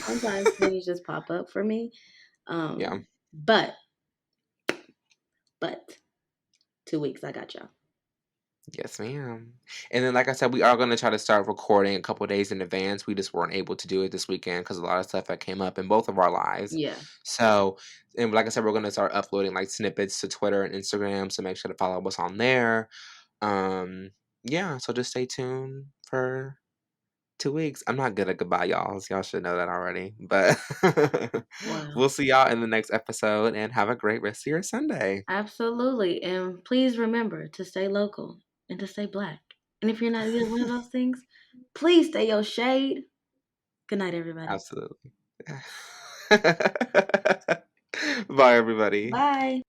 [SPEAKER 2] Sometimes things just pop up for me.
[SPEAKER 1] Yeah.
[SPEAKER 2] But 2 weeks I got y'all.
[SPEAKER 1] Yes, ma'am. And then, like I said, we are going to try to start recording a couple days in advance. We just weren't able to do it this weekend because a lot of stuff that came up in both of our lives.
[SPEAKER 2] Yeah.
[SPEAKER 1] So, and like I said, we're going to start uploading like snippets to Twitter and Instagram. So make sure to follow us on there. Yeah. So just stay tuned for 2 weeks. I'm not good at goodbye, y'all. So y'all should know that already. But
[SPEAKER 2] Wow.
[SPEAKER 1] we'll see y'all in the next episode and have a great rest of your Sunday.
[SPEAKER 2] Absolutely. And please remember to stay local and to stay black. And if you're not either one of those things, please stay your shade. Good night, everybody.
[SPEAKER 1] Absolutely. Bye, everybody.
[SPEAKER 2] Bye.